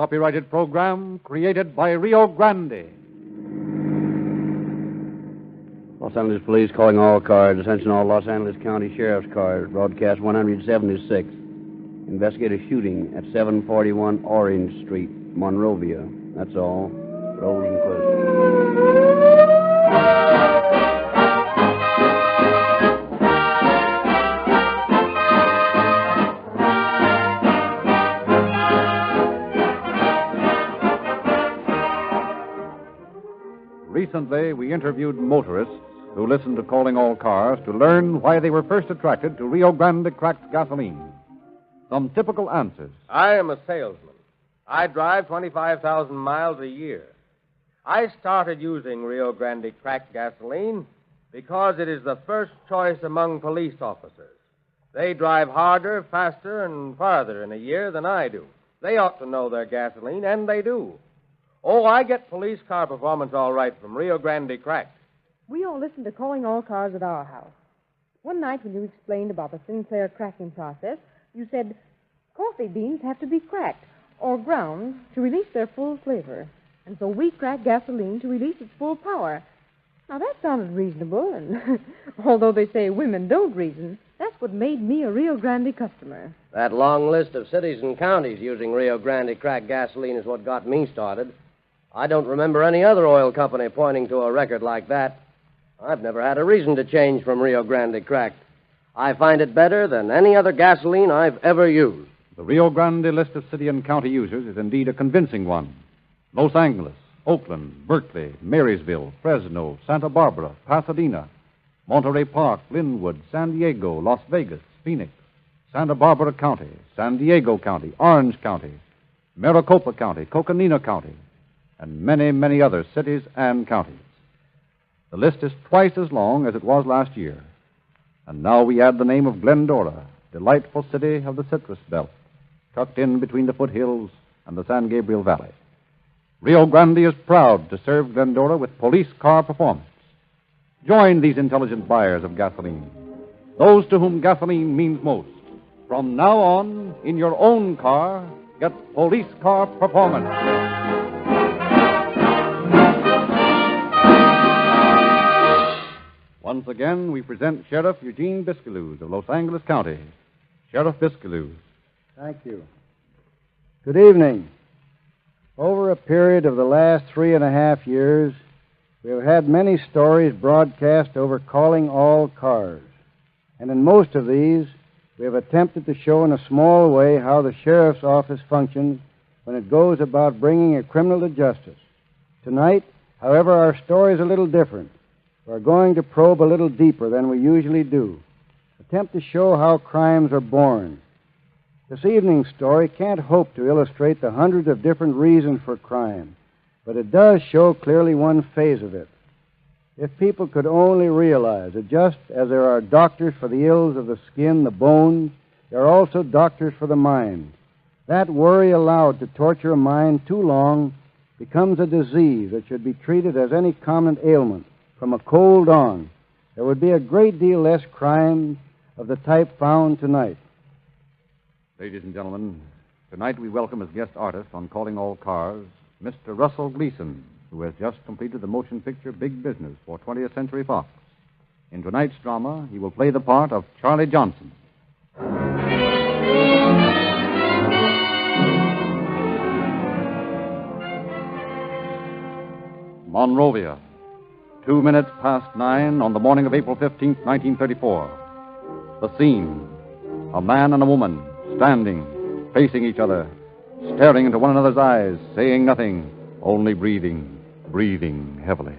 copyrighted program created by Rio Grande. Los Angeles Police calling all cars. Attention all Los Angeles County Sheriff's cars. Broadcast 176. Investigate a shooting at 741 Orange Street, Monrovia. That's all. Rosenquist. Recently, we interviewed motorists who listened to Calling All Cars to learn why they were first attracted to Rio Grande cracked gasoline. Some typical answers. I am a salesman. I drive 25,000 miles a year. I started using Rio Grande cracked gasoline because it is the first choice among police officers. They drive harder, faster, and farther in a year than I do. They ought to know their gasoline, and they do. Oh, I get police car performance all right from Rio Grande cracked. We all listened to Calling All Cars at our house. One night when you explained about the Sinclair cracking process, you said coffee beans have to be cracked or ground to release their full flavor. And so we crack gasoline to release its full power. Now, that sounded reasonable, and although they say women don't reason, that's what made me a Rio Grande customer. That long list of cities and counties using Rio Grande cracked gasoline is what got me started. I don't remember any other oil company pointing to a record like that. I've never had a reason to change from Rio Grande cracked. I find it better than any other gasoline I've ever used. The Rio Grande list of city and county users is indeed a convincing one. Los Angeles, Oakland, Berkeley, Marysville, Fresno, Santa Barbara, Pasadena, Monterey Park, Linwood, San Diego, Las Vegas, Phoenix, Santa Barbara County, San Diego County, Orange County, Maricopa County, Coconina County, and many, many other cities and counties. The list is twice as long as it was last year. And now we add the name of Glendora, delightful city of the Citrus Belt, tucked in between the foothills and the San Gabriel Valley. Rio Grande is proud to serve Glendora with police car performance. Join these intelligent buyers of gasoline, those to whom gasoline means most. From now on, in your own car, get police car performance. Once again, we present Sheriff Eugene Biscaluse of Los Angeles County. Sheriff Biscaluse. Thank you. Good evening. Over a period of the last 3.5 years, we have had many stories broadcast over Calling All Cars. And in most of these, we have attempted to show in a small way how the sheriff's office functions when it goes about bringing a criminal to justice. Tonight, however, our story is a little different. We're going to probe a little deeper than we usually do, attempt to show how crimes are born. This evening's story can't hope to illustrate the hundreds of different reasons for crime, but it does show clearly one phase of it. If people could only realize that just as there are doctors for the ills of the skin, the bones, there are also doctors for the mind. That worry allowed to torture a mind too long becomes a disease that should be treated as any common ailment. From a cold on, there would be a great deal less crime of the type found tonight. Ladies and gentlemen, tonight we welcome as guest artist on Calling All Cars, Mr. Russell Gleason, who has just completed the motion picture Big Business for 20th Century Fox. In tonight's drama, he will play the part of Charlie Johnson. Monrovia. 2 minutes past 9 on the morning of April 15th, 1934. The scene. A man and a woman standing, facing each other, staring into one another's eyes, saying nothing, only breathing heavily.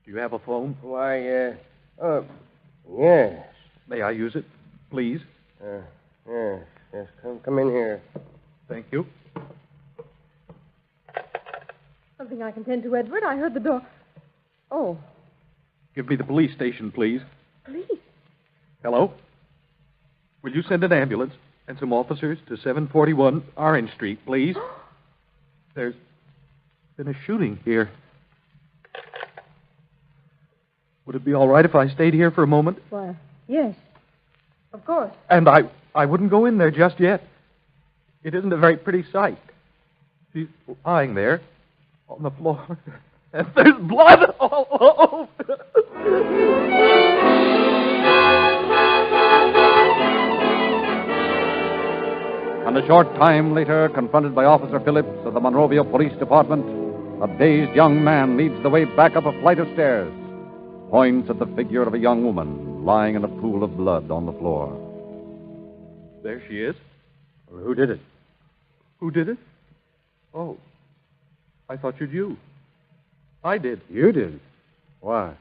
Do you have a phone? Why, yes. May I use it, please? Yes. Yes, come in here. Thank you. Something I can tend to, Edward. I heard the door. Oh, Give me the police station, please. police. Hello? Will you send an ambulance and some officers to 741 Orange Street, please? There's been a shooting here. Would it be all right if I stayed here for a moment? Why, yes. Of course. And I wouldn't go in there just yet. It isn't a very pretty sight. She's lying there on the floor, and there's blood all over. And a short time later, confronted by Officer Phillips of the Monrovia Police Department, a dazed young man leads the way back up a flight of stairs, points at the figure of a young woman lying in a pool of blood on the floor. There she is. Who did it? Who did it? Oh, I thought you'd you. I did. You did. Why?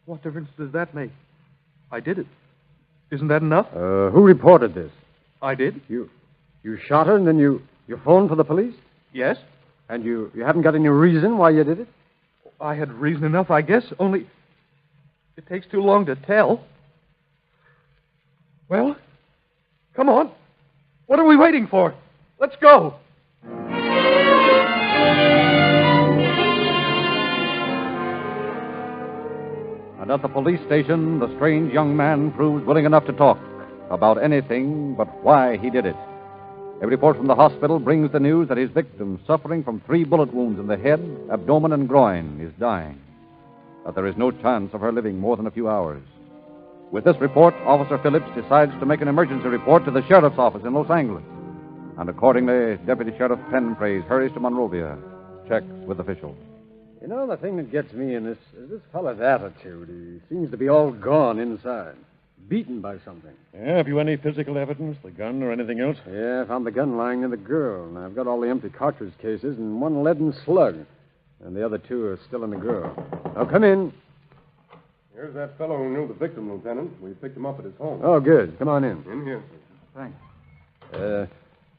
What difference does that make? I did it. Isn't that enough? Who reported this? I did. You shot her and then you phoned for the police? Yes. And you haven't got any reason why you did it? I had reason enough, I guess, only it takes too long to tell. Well, come on. What are we waiting for? Let's go. And at the police station, the strange young man proves willing enough to talk about anything but why he did it. A report from the hospital brings the news that his victim, suffering from 3 bullet wounds in the head, abdomen, and groin, is dying. That there is no chance of her living more than a few hours. With this report, Officer Phillips decides to make an emergency report to the sheriff's office in Los Angeles. And accordingly, Deputy Sheriff Penpraise hurries to Monrovia, checks with officials. You know, the thing that gets me in this is this fellow's attitude. He seems to be all gone inside. Beaten by something. Yeah, have you any physical evidence, the gun or anything else? Yeah, I found the gun lying near the girl, and I've got all the empty cartridge cases and 1 leaden slug. And the other 2 are still in the girl. Now, come in. Here's that fellow who knew the victim, Lieutenant. We picked him up at his home. Oh, good. Come on in. In here. Thanks.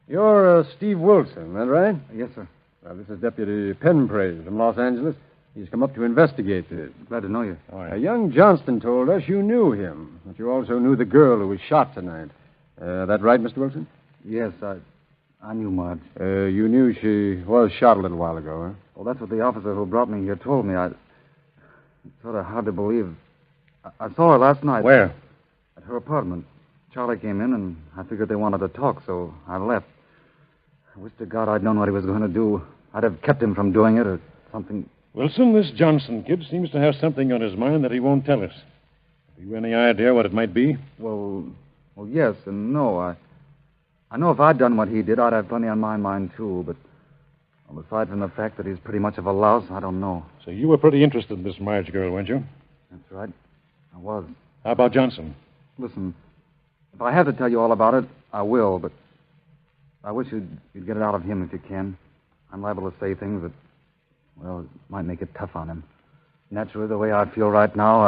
You're Steve Wilson, is that right? Yes, sir. This is Deputy Penpraise from Los Angeles. He's come up to investigate this. Glad to know you. Young Johnston told us you knew him, but you also knew the girl who was shot tonight. That right, Mr. Wilson? Yes, I knew Marge. You knew she was shot a little while ago, huh? Well, that's what the officer who brought me here told me. It's sort of hard to believe. I saw her last night. Where? At her apartment. Charlie came in, and I figured they wanted to talk, so I left. I wish to God I'd known what he was going to do. I'd have kept him from doing it or something. Wilson, this Johnson kid seems to have something on his mind that he won't tell us. Have you any idea what it might be? Well, yes and no. I know if I'd done what he did, I'd have plenty on my mind, too, but aside from the fact that he's pretty much of a louse, I don't know. So you were pretty interested in this Marge girl, weren't you? That's right. I was. How about Johnson? Listen, if I have to tell you all about it, I will, but I wish you'd get it out of him if you can. I'm liable to say things that, well, it might make it tough on him. Naturally, the way I feel right now,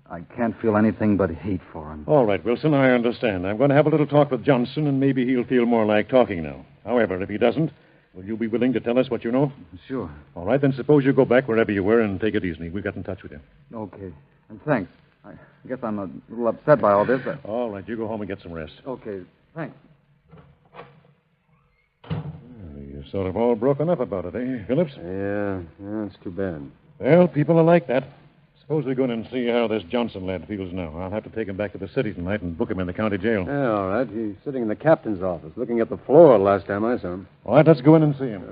I can't feel anything but hate for him. All right, Wilson, I understand. I'm going to have a little talk with Johnson, and maybe he'll feel more like talking now. However, if he doesn't, will you be willing to tell us what you know? Sure. All right, then suppose you go back wherever you were and take it easy. We got in touch with you. Okay. And thanks. I guess I'm a little upset by all this. All right, you go home and get some rest. Okay. Thanks. You're sort of all broken up about it, eh, Phillips? Yeah, it's too bad. Well, people are like that. Suppose we go in and see how this Johnson lad feels now. I'll have to take him back to the city tonight and book him in the county jail. Yeah, all right. He's sitting in the captain's office, looking at the floor last time I saw him. All right, let's go in and see him.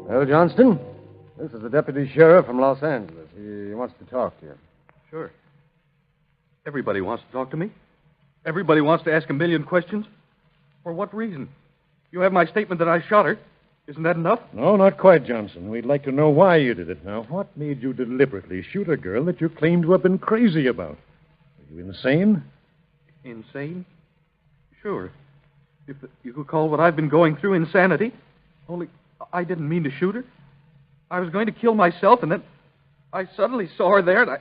Well, Johnston, this is the deputy sheriff from Los Angeles. He wants to talk to you. Sure. Everybody wants to talk to me. Everybody wants to ask a million questions. For what reason? You have my statement that I shot her. Isn't that enough? No, not quite, Johnson. We'd like to know why you did it. Now, what made you deliberately shoot a girl that you claim to have been crazy about? Are you insane? Insane? Sure. If you could call what I've been going through insanity. Only I didn't mean to shoot her. I was going to kill myself, and then I suddenly saw her there, and I...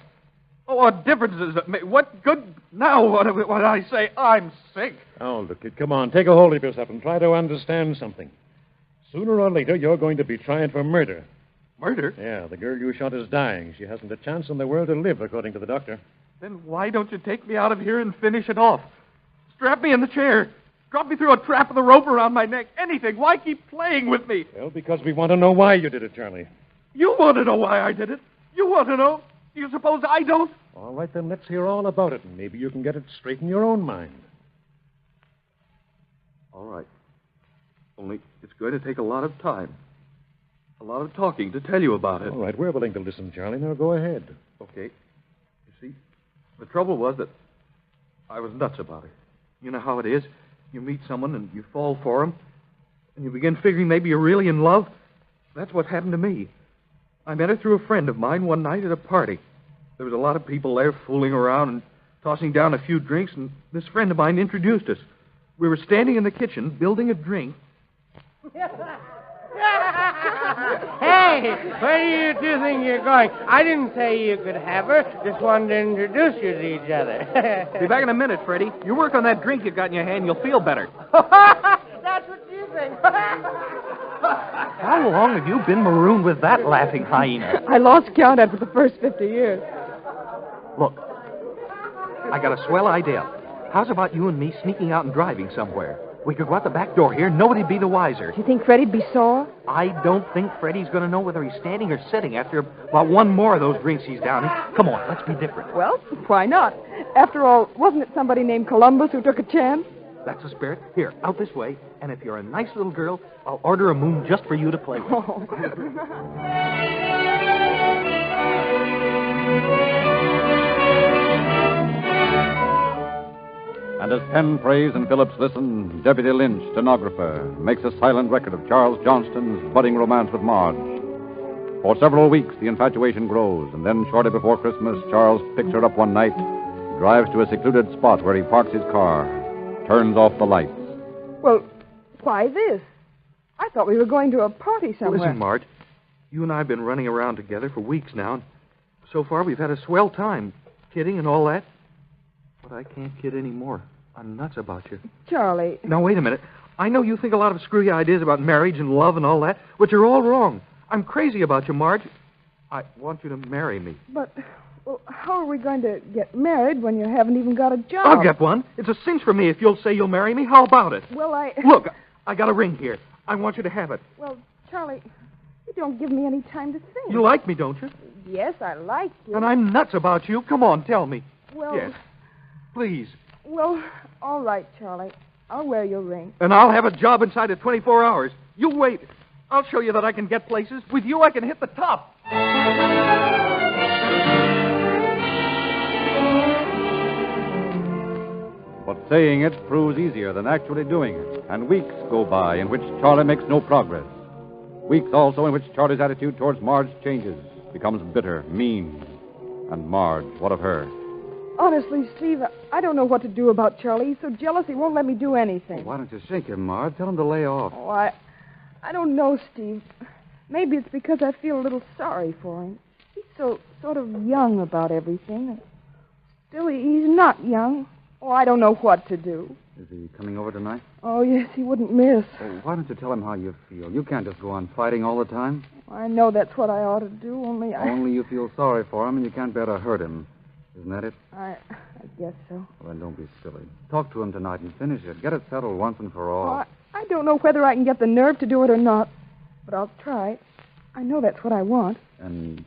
Oh, what difference does it make? What good... Now, what I say? I'm sick. Oh, look, kid, come on. Take a hold of yourself and try to understand something. Sooner or later, you're going to be tried for murder. Murder? Yeah, the girl you shot is dying. She hasn't a chance in the world to live, according to the doctor. Then why don't you take me out of here and finish it off? Strap me in the chair. Drop me through a trap with a rope around my neck. Anything. Why keep playing with me? Well, because we want to know why you did it, Charlie. You want to know why I did it? You want to know? Do you suppose I don't? All right, then let's hear all about it, and maybe you can get it straight in your own mind. All right. Only it's going to take a lot of time. A lot of talking to tell you about it. All right, we're willing to listen, Charlie. Now go ahead. Okay. You see, the trouble was that I was nuts about it. You know how it is. You meet someone and you fall for him, and you begin figuring maybe you're really in love. That's what happened to me. I met her through a friend of mine one night at a party. There was a lot of people there fooling around and tossing down a few drinks, and this friend of mine introduced us. We were standing in the kitchen building a drink. Hey, where do you two think you're going? I didn't say you could have her. Just wanted to introduce you to each other. Be back in a minute, Freddie. You work on that drink you got in your hand, you'll feel better. That's what you think. How long have you been marooned with that laughing hyena? I lost count after the first 50 years. Look, I got a swell idea. How's about you and me sneaking out and driving somewhere? We could go out the back door here, nobody'd be the wiser. Do you think Freddie'd be sore? I don't think Freddie's going to know whether he's standing or sitting after about one more of those drinks he's down. Come on, let's be different. Well, why not? After all, wasn't it somebody named Columbus who took a chance? That's the spirit. Here, out this way. And if you're a nice little girl, I'll order a moon just for you to play with. Oh. And as Penn prays and Phillips listen, Deputy Lynch, stenographer, makes a silent record of Charles Johnston's budding romance with Marge. For several weeks, the infatuation grows, and then shortly before Christmas, Charles picks her up one night, drives to a secluded spot where he parks his car, turns off the lights. Well, why this? I thought we were going to a party somewhere. Listen, Marge, you and I have been running around together for weeks now, and so far we've had a swell time, kidding and all that. But I can't kid anymore. I'm nuts about you. Charlie. Now, wait a minute. I know you think a lot of screwy ideas about marriage and love and all that, but you're all wrong. I'm crazy about you, Marge. I want you to marry me. But, well, how are we going to get married when you haven't even got a job? I'll get one. It's a cinch for me if you'll say you'll marry me. How about it? Well, Look, I got a ring here. I want you to have it. Well, Charlie, you don't give me any time to think. You like me, don't you? Yes, I like you. And I'm nuts about you. Come on, tell me. Well... Yes. Please. Well, all right, Charlie. I'll wear your ring. And I'll have a job inside of 24 hours. You wait. I'll show you that I can get places. With you, I can hit the top. But saying it proves easier than actually doing it, and weeks go by in which Charlie makes no progress. Weeks also in which Charlie's attitude towards Marge changes, becomes bitter, mean. And Marge, what of her? Honestly, Steve, I don't know what to do about Charlie. He's so jealous he won't let me do anything. Why don't you sink him, Marge? Tell him to lay off. Oh, I don't know, Steve. Maybe it's because I feel a little sorry for him. He's so sort of young about everything. Still, he's not young. Oh, I don't know what to do. Is he coming over tonight? Oh, yes, he wouldn't miss. Oh, why don't you tell him how you feel? You can't just go on fighting all the time. I know that's what I ought to do, only Only you feel sorry for him and you can't bear to hurt him. Isn't that it? I guess so. Well, then don't be silly. Talk to him tonight and finish it. Get it settled once and for all. Oh, I don't know whether I can get the nerve to do it or not, but I'll try. I know that's what I want. And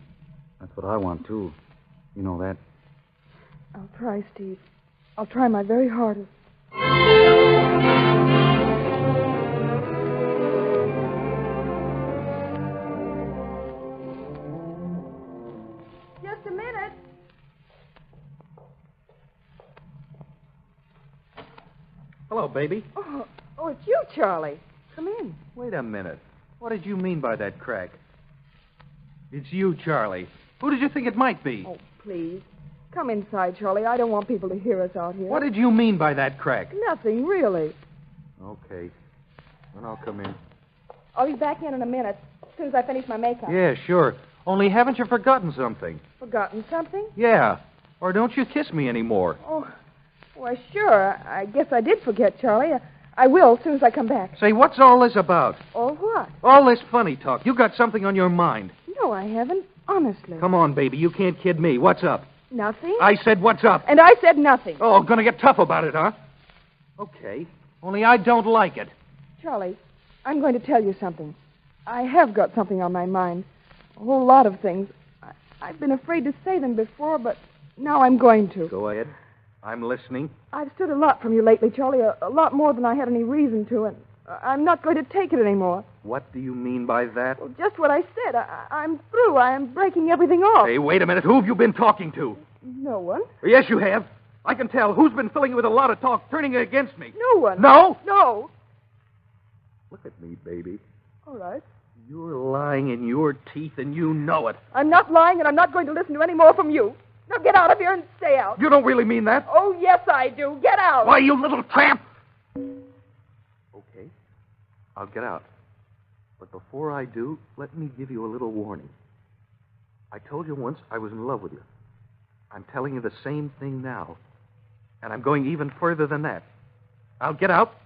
that's what I want, too. You know that. I'll try, Steve. I'll try my very hardest. Just a minute. Hello, baby. Oh, it's you, Charlie. Come in. Wait a minute. What did you mean by that crack? It's you, Charlie. Who did you think it might be? Oh, please. Come inside, Charlie. I don't want people to hear us out here. What did you mean by that crack? Nothing, really. Okay. Then I'll come in. I'll be back in a minute, as soon as I finish my makeup. Yeah, sure. Only haven't you forgotten something? Forgotten something? Yeah. Or don't you kiss me anymore? Oh, why, sure. I guess I did forget, Charlie. I will as soon as I come back. Say, what's all this about? Oh, what? All this funny talk. You got something on your mind. No, I haven't. Honestly. Come on, baby. You can't kid me. What's up? Nothing. I said, what's up? And I said nothing. Oh, gonna get tough about it, huh? Okay. Only I don't like it. Charlie, I'm going to tell you something. I have got something on my mind. A whole lot of things. I've been afraid to say them before, but now I'm going to. Go ahead. I'm listening. I've stood a lot from you lately, Charlie, a lot more than I had any reason to, and I'm not going to take it anymore. What do you mean by that? Well, just what I said. I'm through. I am breaking everything off. Hey, wait a minute. Who have you been talking to? No one. Yes, you have. I can tell. Who's been filling you with a lot of talk, turning it against me? No one. No? No. Look at me, baby. All right. You're lying in your teeth, and you know it. I'm not lying, and I'm not going to listen to any more from you. Now get out of here and stay out. You don't really mean that? Oh, yes, I do. Get out. Why, you little tramp! Okay. I'll get out. But before I do, let me give you a little warning. I told you once I was in love with you. I'm telling you the same thing now. And I'm going even further than that. I'll get out,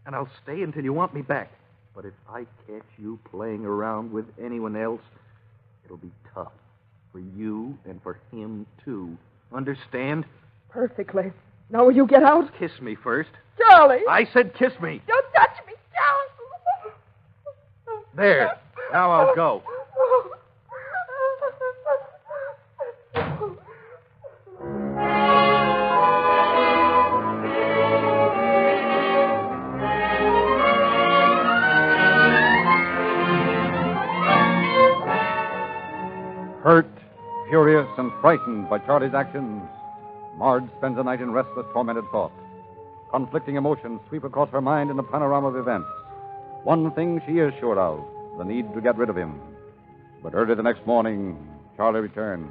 and I'll stay until you want me back. But if I catch you playing around with anyone else, it'll be tough. For you and for him, too. Understand? Perfectly. Now will you get out? Kiss me first. Charlie! I said kiss me. Don't touch me, Charlie! There. Now I'll go. Hurt, furious, and frightened by Charlie's actions, Marge spends the night in restless, tormented thought. Conflicting emotions sweep across her mind in a panorama of events. One thing she is sure of, the need to get rid of him. But early the next morning, Charlie returns.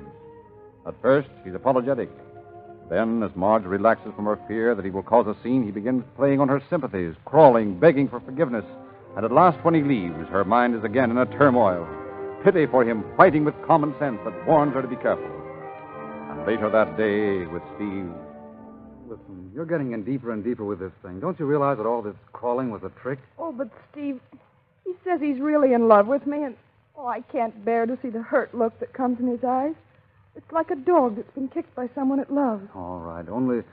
At first, he's apologetic. Then, as Marge relaxes from her fear that he will cause a scene, he begins playing on her sympathies, crawling, begging for forgiveness. And at last, when he leaves, her mind is again in a turmoil. Pity for him, fighting with common sense that warns her to be careful. And later that day, with Steve. Listen, you're getting in deeper and deeper with this thing. Don't you realize that all this crawling was a trick? Oh, but Steve, he says he's really in love with me, and I can't bear to see the hurt look that comes in his eyes. It's like a dog that's been kicked by someone it loves. All right, only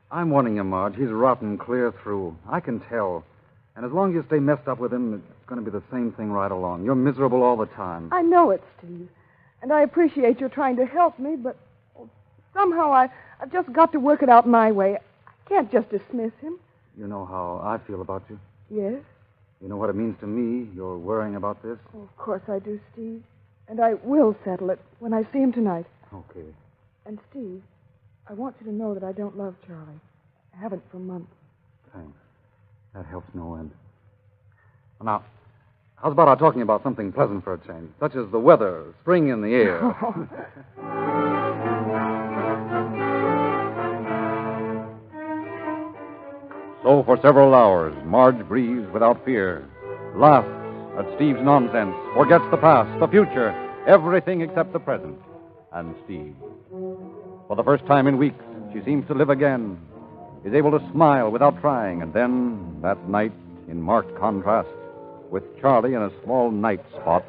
I'm warning you, Marge. He's rotten clear through. I can tell. And as long as you stay messed up with him, it's going to be the same thing right along. You're miserable all the time. I know it, Steve. And I appreciate your trying to help me, but somehow I've just got to work it out my way. I can't just dismiss him. You know how I feel about you. Yes? You know what it means to me, you're worrying about this? Oh, of course I do, Steve. And I will settle it when I see him tonight. Okay. And, Steve, I want you to know that I don't love Charlie. I haven't for months. Thanks. That helps no end. Now, how's about our talking about something pleasant for a change, such as the weather, spring in the air? So for several hours, Marge breathes without fear, laughs at Steve's nonsense, forgets the past, the future, everything except the present, and Steve. For the first time in weeks, she seems to live again, is able to smile without trying, and then, that night, in marked contrast, with Charlie in a small night spot.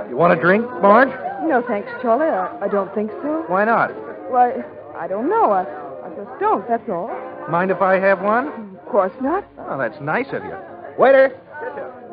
You want a drink, Marge? No, thanks, Charlie. I don't think so. Why not? Why, I don't know. I just don't, that's all. Mind if I have one? Of course not. Oh, that's nice of you. Waiter!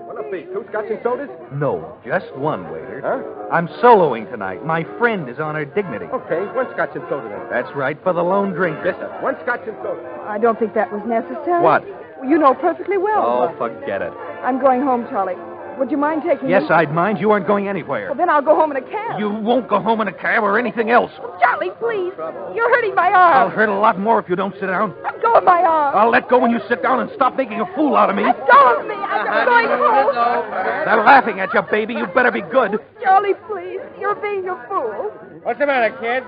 What'll it be? 2 scotch and sodas? No, just one, waiter. Huh? I'm soloing tonight. My friend is on her dignity. Okay, 1 scotch and soda then. That's right, for the lone drinker. Yes, sir. 1 scotch and soda. I don't think that was necessary. What? You know perfectly well. Oh, forget it. I'm going home, Charlie. Would you mind taking Yes, me? I'd mind. You aren't going anywhere. Well, then I'll go home in a cab. You won't go home in a cab or anything else. Charlie, please. You're hurting my I'll arm. hurt a lot more if you don't sit down. Let go of my arm. I'll let go when you sit down and stop making a fool out of me. Let go of me. I'm going home. They're laughing at you, baby. You better be good. Charlie, please. You're being a fool. What's the matter, kid?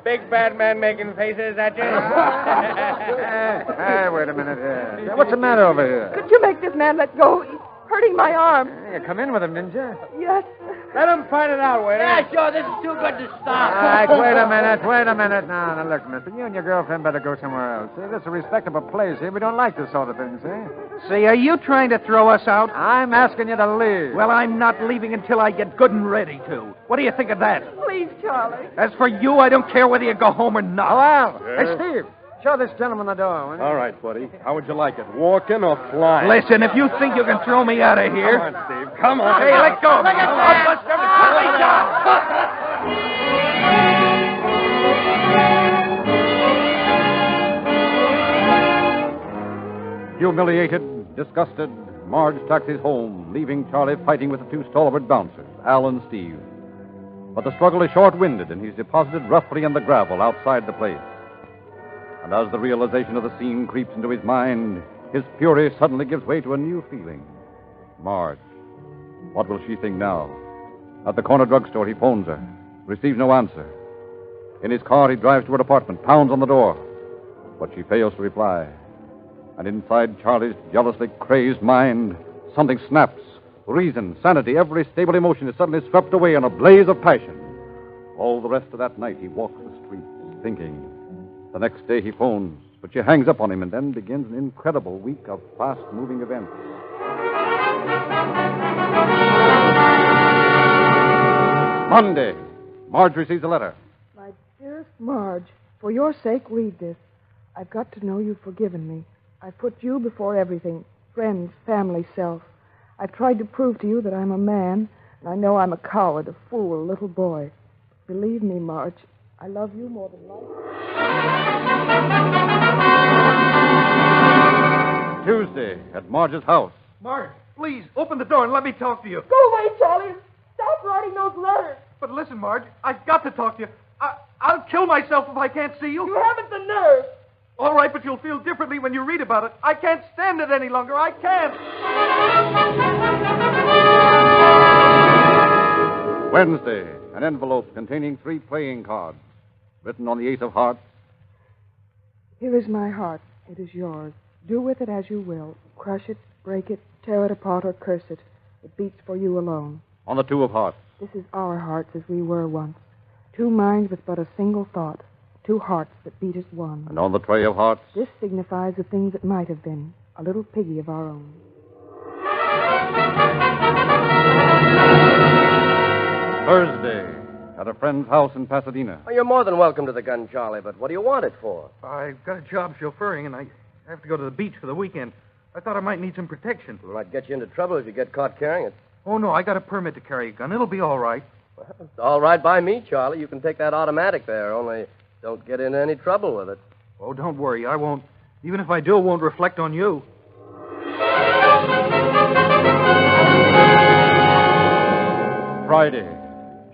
Big bad man making faces at you? Hey, wait a minute. What's the matter over here? Could you make this man let go? He's hurting my arm. You come in with him, didn't you? Yes. Let him fight it out, waiter. Yeah, sure. This is too good to stop. All right, wait a minute. Now, look, mister, you and your girlfriend better go somewhere else. See, this is a respectable place here. We don't like this sort of thing, see? Say, are you trying to throw us out? I'm asking you to leave. Well, I'm not leaving until I get good and ready to. What do you think of that? Please, Charlie. As for you, I don't care whether you go home or not. Oh, well. Hey, Steve, show this gentleman the door, will you? All right, buddy. How would you like it? Walking or flying? Listen, if you think you can throw me out of here... Come on, Steve. Come on. Hey, let go of me. I'll bust every Humiliated, disgusted, Marge taxis home, leaving Charlie fighting with the two stalwart bouncers, Al and Steve. But the struggle is short-winded, and he's deposited roughly in the gravel outside the place. And as the realization of the scene creeps into his mind, his fury suddenly gives way to a new feeling. Marge. What will she think now? At the corner drugstore, he phones her, receives no answer. In his car, he drives to her apartment, pounds on the door. But she fails to reply. And inside Charlie's jealously crazed mind, something snaps. Reason, sanity, every stable emotion is suddenly swept away in a blaze of passion. All the rest of that night, he walks the streets, thinking. The next day, he phones, but she hangs up on him, and then begins an incredible week of fast-moving events. Monday. Marge receives a letter. My dearest Marge, for your sake, read this. I've got to know you've forgiven me. I've put you before everything. Friends, family, self. I've tried to prove to you that I'm a man, and I know I'm a coward, a fool, a little boy. Believe me, Marge, I love you more than life. Tuesday, at Marge's house. Marge, please, open the door and let me talk to you. Go away, Charlie. Stop writing those letters. But listen, Marge, I've got to talk to you. I'll kill myself if I can't see you. You haven't the nerve. All right, but you'll feel differently when you read about it. I can't stand it any longer. I can't. Wednesday, an envelope containing 3 playing cards. Written on the ace of hearts. Here is my heart. It is yours. Do with it as you will. Crush it, break it, tear it apart, or curse it. It beats for you alone. On the 2 of hearts. This is our hearts as we were once. 2 minds with but a single thought. 2 hearts that beat as one. And on the tray of hearts. This signifies the things that might have been. A little piggy of our own. Thursday, at a friend's house in Pasadena. Well, you're more than welcome to the gun, Charlie, but what do you want it for? I've got a job chauffeuring, and I have to go to the beach for the weekend. I thought I might need some protection. It might get you into trouble if you get caught carrying it. Oh, no, I got a permit to carry a gun. It'll be all right. Well, it's all right by me, Charlie. You can take that automatic there, only don't get into any trouble with it. Oh, don't worry. I won't. Even if I do, it won't reflect on you. Friday.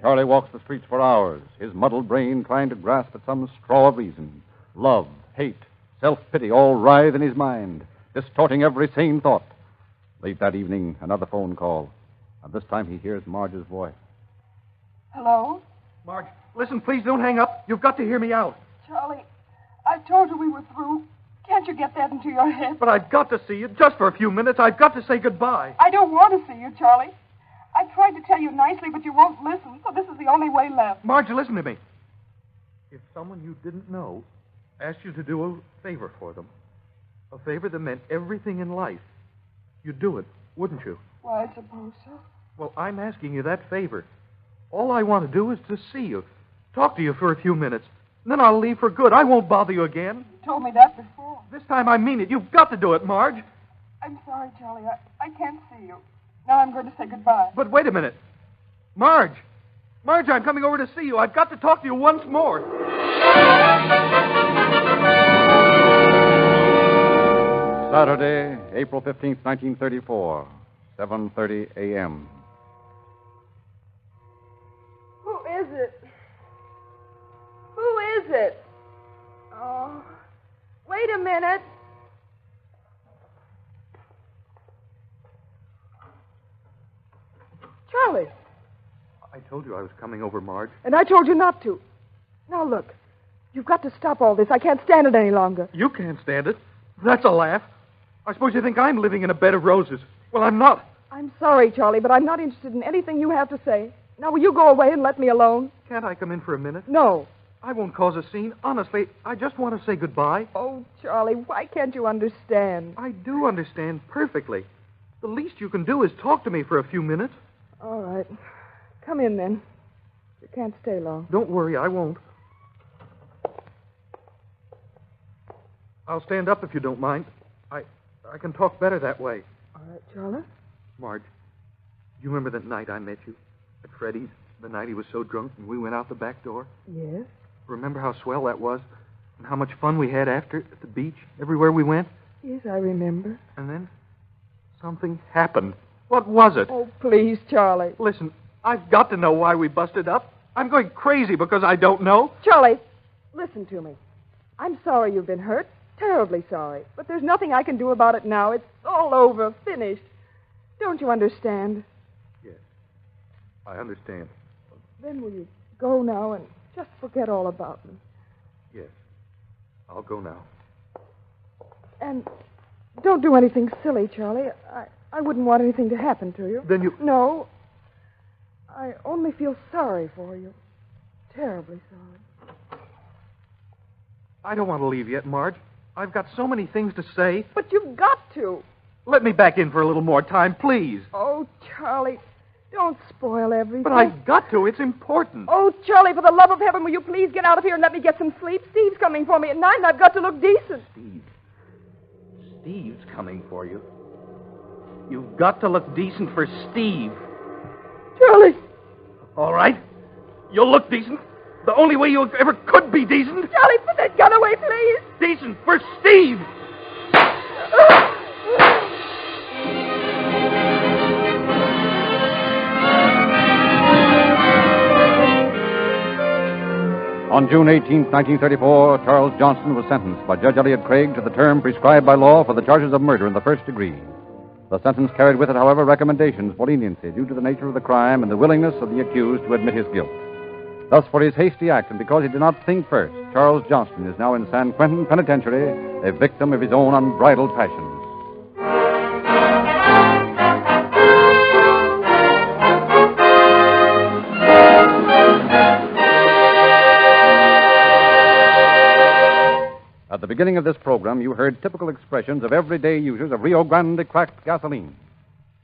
Charlie walks the streets for hours, his muddled brain trying to grasp at some straw of reason. Love, hate, self-pity all writhe in his mind, distorting every sane thought. Late that evening, another phone call. And this time he hears Marge's voice. Hello? Marge, listen, please don't hang up. You've got to hear me out. Charlie, I told you we were through. Can't you get that into your head? But I've got to see you, just for a few minutes. I've got to say goodbye. I don't want to see you, Charlie. I tried to tell you nicely, but you won't listen, so this is the only way left. Marge, listen to me. If someone you didn't know asked you to do a favor for them, a favor that meant everything in life, you'd do it, wouldn't you? Why, I suppose so. Well, I'm asking you that favor. All I want to do is to see you, talk to you for a few minutes, and then I'll leave for good. I won't bother you again. You told me that before. This time I mean it. You've got to do it, Marge. I'm sorry, Charlie. I can't see you. Now I'm going to say goodbye. But wait a minute. Marge! Marge, I'm coming over to see you. I've got to talk to you once more. Saturday, April 15th, 1934, 7:30 a.m. Who is it? Who is it? Oh, wait a minute. Charlie. I told you I was coming over, Marge. And I told you not to. Now, look. You've got to stop all this. I can't stand it any longer. You can't stand it. That's a laugh. I suppose you think I'm living in a bed of roses. Well, I'm not. I'm sorry, Charlie, but I'm not interested in anything you have to say. Now, will you go away and let me alone? Can't I come in for a minute? No. I won't cause a scene. Honestly, I just want to say goodbye. Oh, Charlie, why can't you understand? I do understand perfectly. The least you can do is talk to me for a few minutes. All right. Come in, then. You can't stay long. Don't worry, I won't. I'll stand up if you don't mind. I can talk better that way. All right, Charlie. Marge, you remember that night I met you at Freddie's? The night he was so drunk and we went out the back door? Yes. Remember how swell that was? And how much fun we had after at the beach, everywhere we went? Yes, I remember. And then something happened. What was it? Oh, please, Charlie. Listen, I've got to know why we busted up. I'm going crazy because I don't know. Charlie, listen to me. I'm sorry you've been hurt. Terribly sorry. But there's nothing I can do about it now. It's all over, finished. Don't you understand? Yes, I understand. Then will you go now and just forget all about me? Yes, I'll go now. And don't do anything silly, Charlie. I wouldn't want anything to happen to you. Then you... No. I only feel sorry for you. Terribly sorry. I don't want to leave yet, Marge. I've got so many things to say. But you've got to. Let me back in for a little more time, please. Oh, Charlie, don't spoil everything. But I've got to. It's important. Oh, Charlie, for the love of heaven, will you please get out of here and let me get some sleep? Steve's coming for me at 9, and I've got to look decent. Steve's coming for you. You've got to look decent for Steve. Charlie. All right. You'll look decent. The only way you ever could be decent. Charlie, put that gun away, please. Decent for Steve. On June 18, 1934, Charles Johnson was sentenced by Judge Elliott Craig to the term prescribed by law for the charges of murder in the first degree. The sentence carried with it, however, recommendations for leniency due to the nature of the crime and the willingness of the accused to admit his guilt. Thus, for his hasty act and because he did not think first, Charles Johnson is now in San Quentin Penitentiary, a victim of his own unbridled passions. At the beginning of this program, you heard typical expressions of everyday users of Rio Grande cracked gasoline.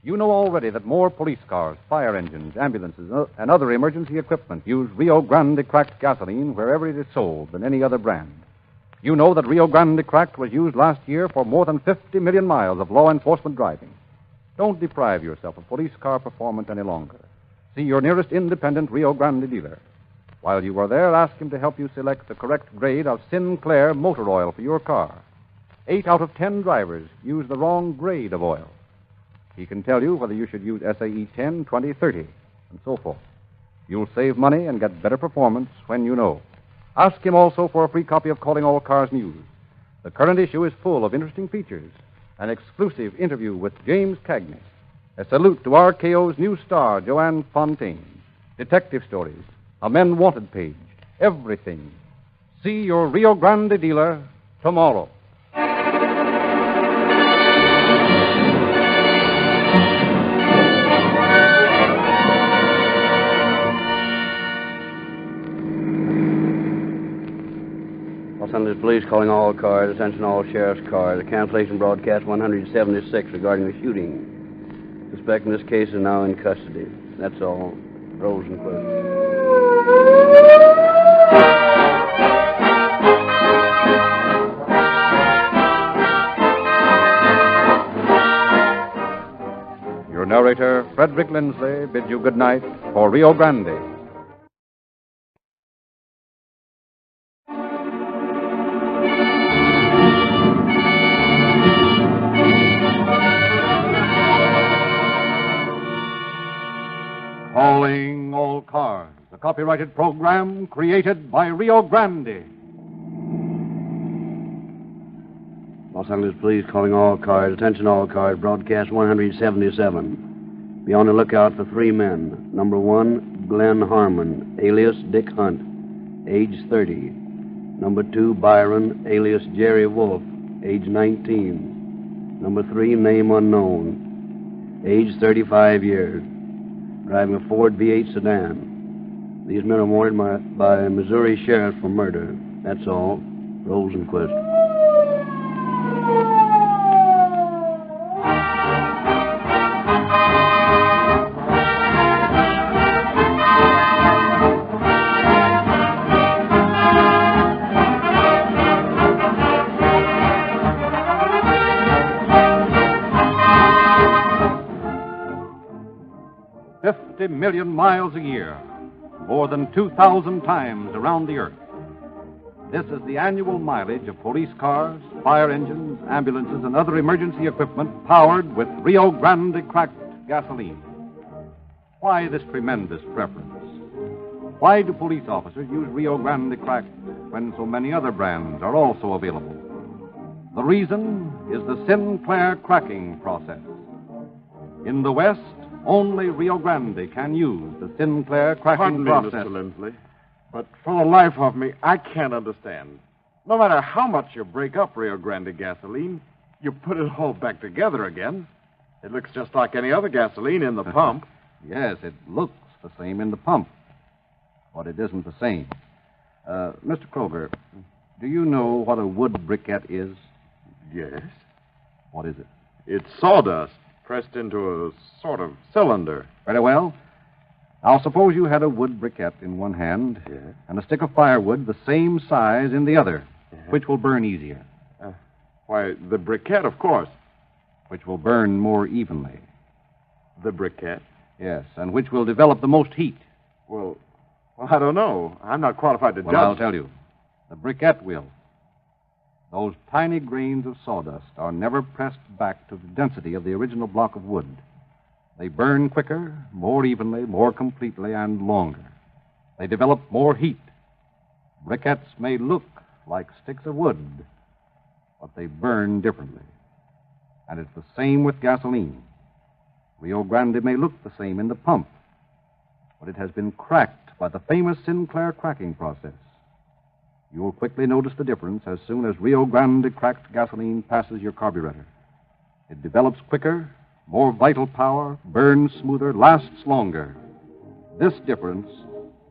You know already that more police cars, fire engines, ambulances, and other emergency equipment use Rio Grande cracked gasoline wherever it is sold than any other brand. You know that Rio Grande cracked was used last year for more than 50 million miles of law enforcement driving. Don't deprive yourself of police car performance any longer. See your nearest independent Rio Grande dealer. While you are there, ask him to help you select the correct grade of Sinclair motor oil for your car. 8 out of 10 drivers use the wrong grade of oil. He can tell you whether you should use SAE 10, 20, 30, and so forth. You'll save money and get better performance when you know. Ask him also for a free copy of Calling All Cars News. The current issue is full of interesting features. An exclusive interview with James Cagney. A salute to RKO's new star, Joanne Fontaine. Detective stories. A Men Wanted page. Everything. See your Rio Grande dealer tomorrow. Los Angeles Police calling all cars. Attention all sheriff's cars. A cancellation broadcast 176 regarding the shooting. Suspect in this case is now in custody. That's all. Rosenquist. Your narrator, Frederick Lindsley, bids you good night for Rio Grande. Calling All Cars, a copyrighted program created by Rio Grande. Los Angeles Police calling all cars. Attention all cars. Broadcast 177. Be on the lookout for 3 men. Number 1, Glenn Harmon, alias Dick Hunt, age 30. Number 2, Byron, alias Jerry Wolf, age 19. Number 3, name unknown. age 35 years, driving a Ford V8 sedan. These men are wanted by Missouri sheriff for murder. That's all. Rosenquist. 50 million miles a year, more than 2,000 times around the Earth. This is the annual mileage of police cars, fire engines, ambulances, and other emergency equipment powered with Rio Grande cracked gasoline. Why this tremendous preference? Why do police officers use Rio Grande cracked when so many other brands are also available? The reason is the Sinclair cracking process. In the West, only Rio Grande can use the Sinclair cracking Pardon me, process. Mr. Lindsley, but for the life of me, I can't understand. No matter how much you break up Rio Grande gasoline, you put it all back together again. It looks just like any other gasoline in the pump. Yes, it looks the same in the pump, but it isn't the same. Mr. Kroger, do you know what a wood briquette is? Yes. What is it? It's sawdust pressed into a sort of cylinder. Very well. Now, suppose you had a wood briquette in one hand and a stick of firewood the same size in the other. Which will burn easier? Why, the briquette, of course. Which will burn more evenly? The briquette? Yes, and which will develop the most heat? Well, I don't know. I'm not qualified to judge. Well, I'll tell you. The briquette will. Those tiny grains of sawdust are never pressed back to the density of the original block of wood. They burn quicker, more evenly, more completely, and longer. They develop more heat. Briquettes may look like sticks of wood, but they burn differently. And it's the same with gasoline. Rio Grande may look the same in the pump, but it has been cracked by the famous Sinclair cracking process. You'll quickly notice the difference as soon as Rio Grande cracked gasoline passes your carburetor. It develops quicker, more vital power, burns smoother, lasts longer. This difference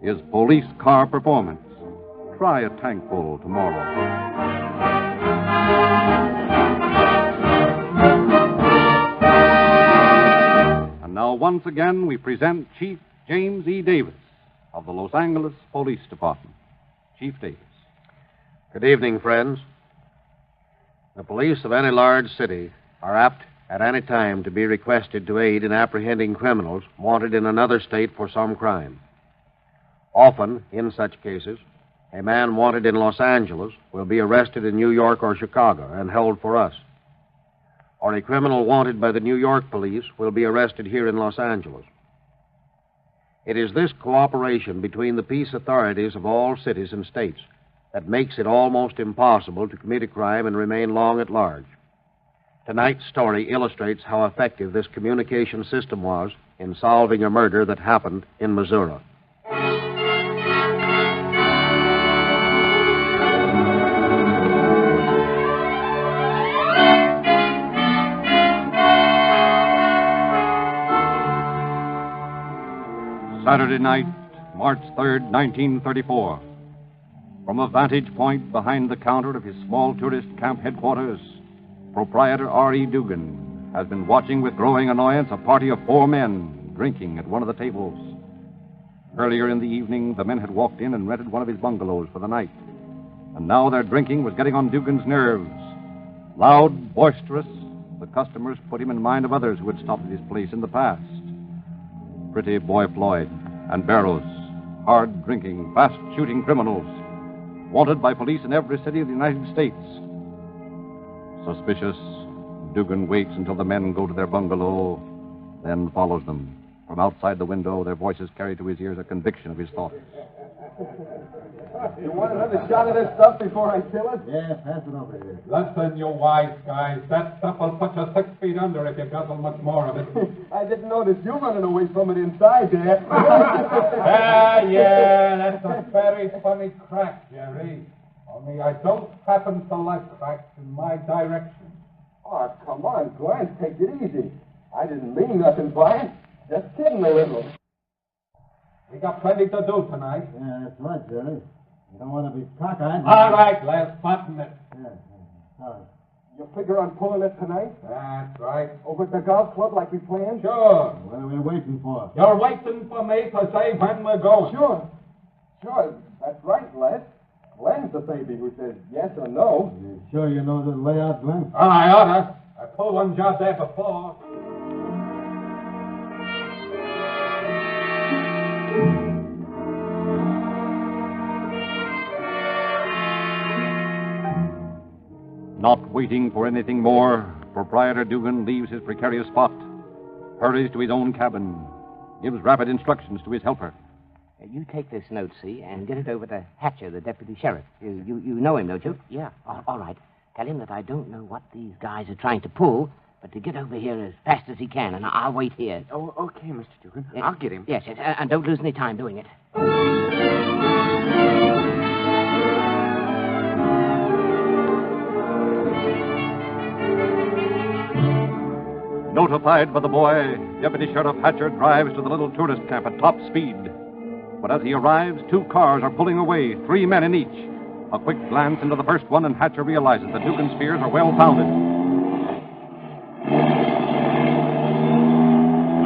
is police car performance. Try a tankful tomorrow. And now, once again, we present Chief James E. Davis of the Los Angeles Police Department. Chief Davis. Good evening, friends. The police of any large city are apt at any time to be requested to aid in apprehending criminals wanted in another state for some crime. Often, in such cases, a man wanted in Los Angeles will be arrested in New York or Chicago and held for us. Or a criminal wanted by the New York police will be arrested here in Los Angeles. It is this cooperation between the peace authorities of all cities and states that makes it almost impossible to commit a crime and remain long at large. Tonight's story illustrates how effective this communication system was in solving a murder that happened in Missouri. Saturday night, March 3rd, 1934. From a vantage point behind the counter of his small tourist camp headquarters, proprietor R.E. Dugan has been watching with growing annoyance a party of 4 men drinking at one of the tables. Earlier in the evening, the men had walked in and rented one of his bungalows for the night. And now their drinking was getting on Dugan's nerves. Loud, boisterous, the customers put him in mind of others who had stopped at his place in the past. Pretty Boy Floyd and Barrows, hard-drinking, fast-shooting criminals, wanted by police in every city of the United States. Suspicious, Dugan waits until the men go to their bungalow, then follows them. From outside the window, their voices carry to his ears a conviction of his thoughts. You want another shot of this stuff before I kill it? Yeah, pass it over here. Listen, you wise guys. That stuff will put you 6 feet under if you guzzle much more of it. I didn't notice you running away from it inside there. Yeah, that's a very funny crack, Jerry. Only I don't happen to like cracks in my direction. Oh, come on, Grant. Take it easy. I didn't mean nothing by it. Just kidding a little. We got plenty to do tonight. Yeah, that's right, Jerry. You don't want to be cockeyed. All right, let's button it. Yeah, sorry. You figure on pulling it tonight? That's right. Over at the golf club like we planned? Sure. What are we waiting for? You're waiting for me to say when we're going. Sure. Sure, that's right, Les. Glenn's the baby who says yes or no. You sure you know the layout, Glenn? I oughta. I pulled one job there before. Not waiting for anything more, Proprietor Dugan leaves his precarious spot, hurries to his own cabin, gives rapid instructions to his helper. You take this note, see, and get it over to Hatcher, the deputy sheriff. You know him, don't you? Yeah. All right. Tell him that I don't know what these guys are trying to pull, but to get over here as fast as he can, and I'll wait here. Oh, okay, Mr. Dugan. I'll get him. Yes, and don't lose any time doing it. Notified by the boy, Deputy Sheriff Hatcher drives to the little tourist camp at top speed. But as he arrives, 2 cars are pulling away, 3 men in each. A quick glance into the first one, and Hatcher realizes that Dugan's fears are well founded.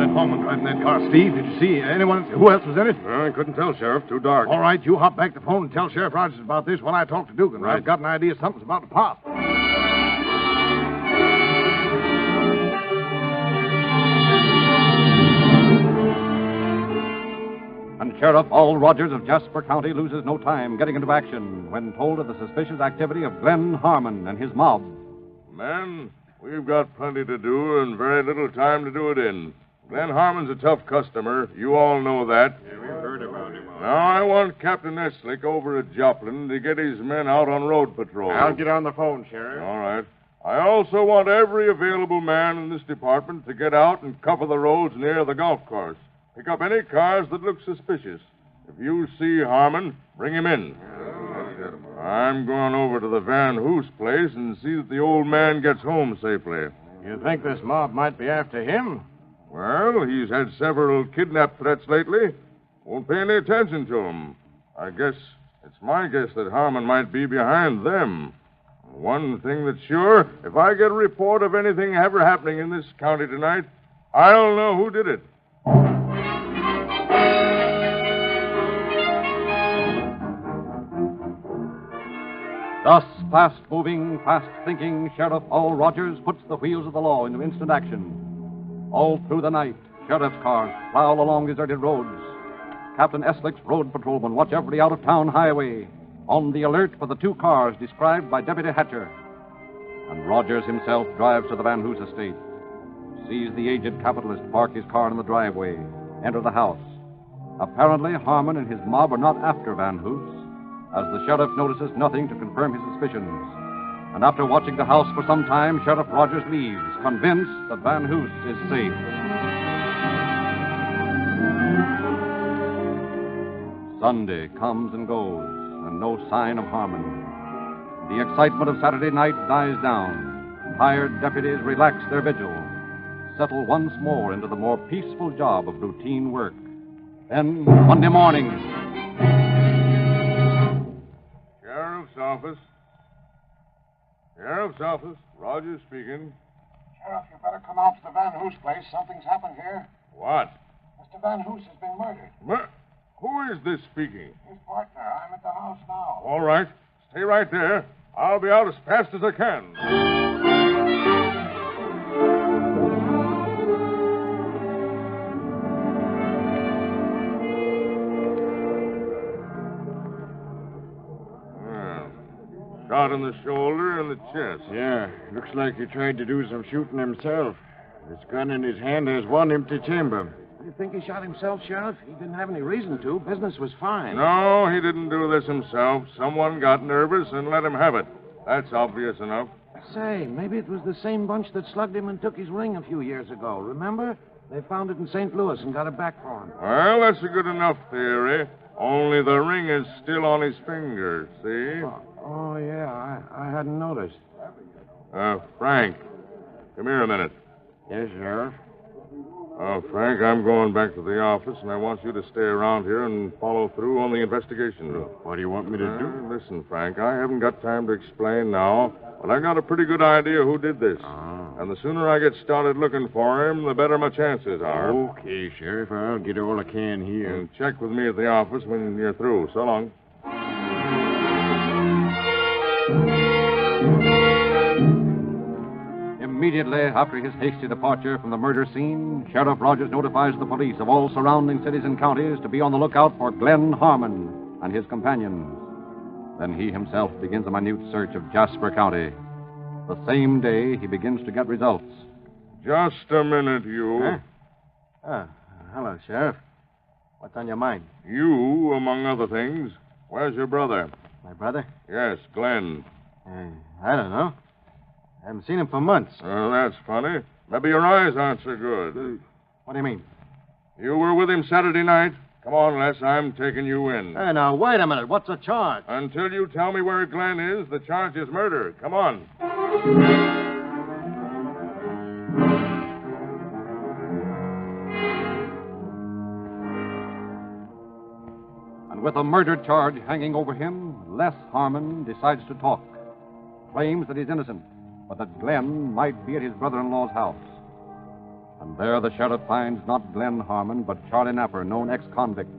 That Holman driving that car. Steve, did you see anyone? Who else was in it? I couldn't tell, Sheriff. Too dark. All right, you hop back to the phone and tell Sheriff Rogers about this while I talk to Dugan. Right. I've got an idea something's about to pop. And Sheriff Al Rogers of Jasper County loses no time getting into action when told of the suspicious activity of Glenn Harmon and his mob. Men, we've got plenty to do and very little time to do it in. Glenn Harmon's a tough customer. You all know that. Yeah, we've heard about him. Now, I want Captain Eslick over at Joplin to get his men out on road patrol. I'll get on the phone, Sheriff. All right. I also want every available man in this department to get out and cover the roads near the golf course. Pick up any cars that look suspicious. If you see Harmon, bring him in. I'm going over to the Van Hoos place and see that the old man gets home safely. You think this mob might be after him? Well, he's had several kidnap threats lately. Won't pay any attention to him. I guess it's my guess that Harmon might be behind them. One thing that's sure, if I get a report of anything ever happening in this county tonight, I'll know who did it. Thus, fast-moving, fast-thinking Sheriff Al Rogers puts the wheels of the law into instant action. All through the night, sheriff's cars plow along deserted roads. Captain Eslick's road patrolmen watch every out-of-town highway, on the alert for the 2 cars described by Deputy Hatcher. And Rogers himself drives to the Van Hoos estate, sees the aged capitalist park his car in the driveway, enter the house. Apparently, Harmon and his mob are not after Van Hoos, as the sheriff notices nothing to confirm his suspicions. And after watching the house for some time, Sheriff Rogers leaves, convinced that Van Hoos is safe. Sunday comes and goes, and no sign of Harmon. The excitement of Saturday night dies down. Hired deputies relax their vigil, settle once more into the more peaceful job of routine work. Then, Monday morning. Sheriff's office. Sheriff's office. Rogers speaking. Sheriff, you better come out to the Van Hoos place. Something's happened here. What? Mr. Van Hoos has been murdered. Who is this speaking? His partner. I'm at the house now. All right. Stay right there. I'll be out as fast as I can. Shot in the shoulder and the chest. Yeah, looks like he tried to do some shooting himself. This gun in his hand has one empty chamber. You think he shot himself, Sheriff? He didn't have any reason to. Business was fine. No, he didn't do this himself. Someone got nervous and let him have it. That's obvious enough. Say, maybe it was the same bunch that slugged him and took his ring a few years ago. Remember? They found it in St. Louis and got it back for him. Well, that's a good enough theory. Only the ring is still on his finger, see? Oh, yeah, I hadn't noticed. Frank, come here a minute. Yes, Sheriff? Frank, I'm going back to the office, and I want you to stay around here and follow through on the investigation. What do you want me to do? Listen, Frank, I haven't got time to explain now, but I got a pretty good idea who did this. And the sooner I get started looking for him, the better my chances are. Okay, Sheriff. I'll get all I can here. And check with me at the office when you're through. So long. Immediately after his hasty departure from the murder scene, Sheriff Rogers notifies the police of all surrounding cities and counties to be on the lookout for Glenn Harmon and his companions. Then he himself begins a minute search of Jasper County. The same day, he begins to get results. Just a minute, you. Huh? Hello, Sheriff. What's on your mind? You, among other things. Where's your brother? My brother? Yes, Glenn. I don't know. I haven't seen him for months. Well, that's funny. Maybe your eyes aren't so good. What do you mean? You were with him Saturday night. Come on, Les, I'm taking you in. Hey, now, wait a minute. What's the charge? Until you tell me where Glenn is, the charge is murder. Come on. And with a murder charge hanging over him, Les Harmon decides to talk. Claims that he's innocent, but that Glenn might be at his brother-in-law's house. And there the sheriff finds not Glenn Harmon, but Charlie Napper, known ex-convict.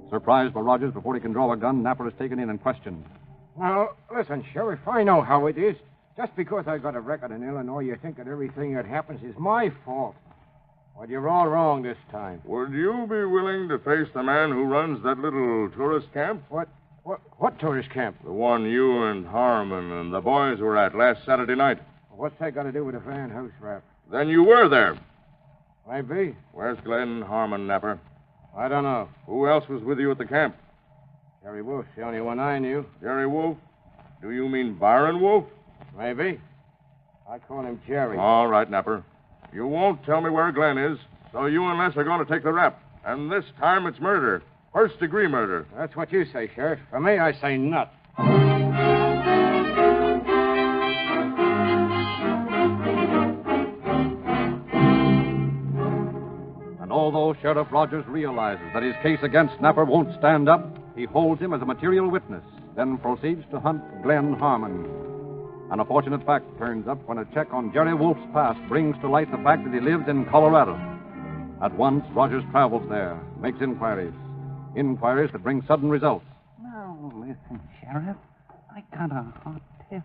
Surprised by Rogers before he can draw a gun, Napper is taken in and questioned. Now, listen, Sheriff, I know how it is. Just because I got a record in Illinois, you think that everything that happens is my fault. Well, you're all wrong this time. Would you be willing to face the man who runs that little tourist camp? What tourist camp? The one you and Harmon and the boys were at last Saturday night. What's that got to do with a van house rap? Then you were there. Maybe. Where's Glenn Harmon, Napper? I don't know. Who else was with you at the camp? Jerry Wolf's the only one I knew. Jerry Wolf? Do you mean Byron Wolf? Maybe. I call him Jerry. All right, Napper. You won't tell me where Glenn is, so you and Les are going to take the rap. And this time it's murder. First-degree murder. That's what you say, Sheriff. For me, I say nut. And although Sheriff Rogers realizes that his case against Napper won't stand up, he holds him as a material witness, then proceeds to hunt Glenn Harmon. An unfortunate fact turns up when a check on Jerry Wolf's past brings to light the fact that he lives in Colorado. At once, Rogers travels there, makes inquiries that bring sudden results. Now, listen, Sheriff. I got a hot tip,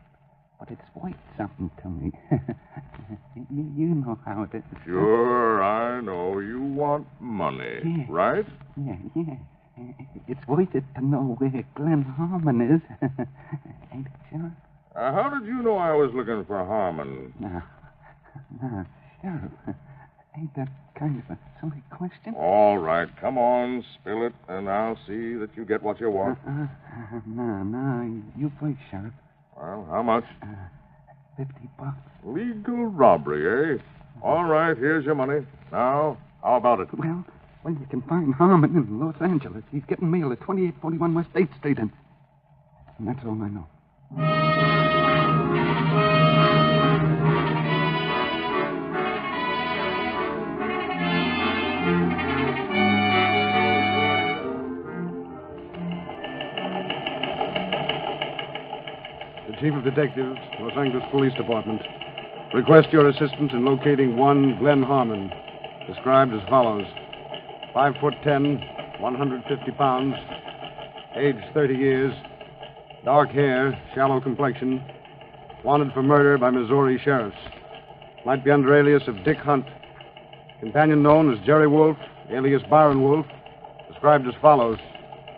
but it's worth something to me. you know how it is. Sure, I know. You want money, right? Yeah. It's worth it to know where Glenn Harmon is. Ain't it, Sheriff? How did you know I was looking for Harmon? Now, Sheriff, ain't that kind of a silly question? All right, come on, spill it, and I'll see that you get what you want. No, you please, Sheriff. Well, how much? $50. Legal robbery, eh? All right, here's your money. Now, how about it? Well, you can find Harmon in Los Angeles. He's getting mail at 2841 West 8th Street, and that's all I know. The Chief of Detectives, Los Angeles Police Department, request your assistance in locating one Glenn Harmon, described as follows: 5'10", 150 pounds, age 30 years, dark hair, shallow complexion, wanted for murder by Missouri sheriffs. Might be under alias of Dick Hunt. Companion known as Jerry Wolf, alias Byron Wolf, described as follows: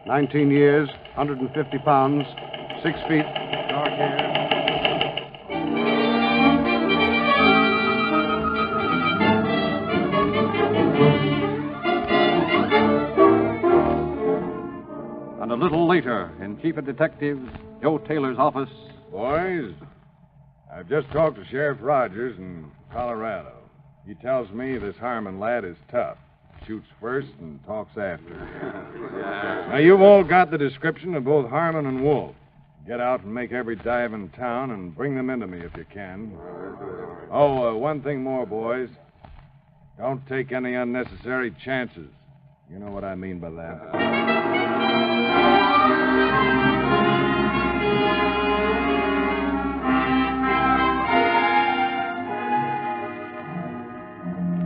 19 years, 150 pounds, 6 feet, dark hair. And a little later, in Chief of Detectives Joe Taylor's office. Boys, I've just talked to Sheriff Rogers in Colorado. He tells me this Harmon lad is tough. Shoots first and talks after. Now, you've all got the description of both Harmon and Wolf. Get out and make every dive in town and bring them into me if you can. Oh, one thing more, boys. Don't take any unnecessary chances. You know what I mean by that.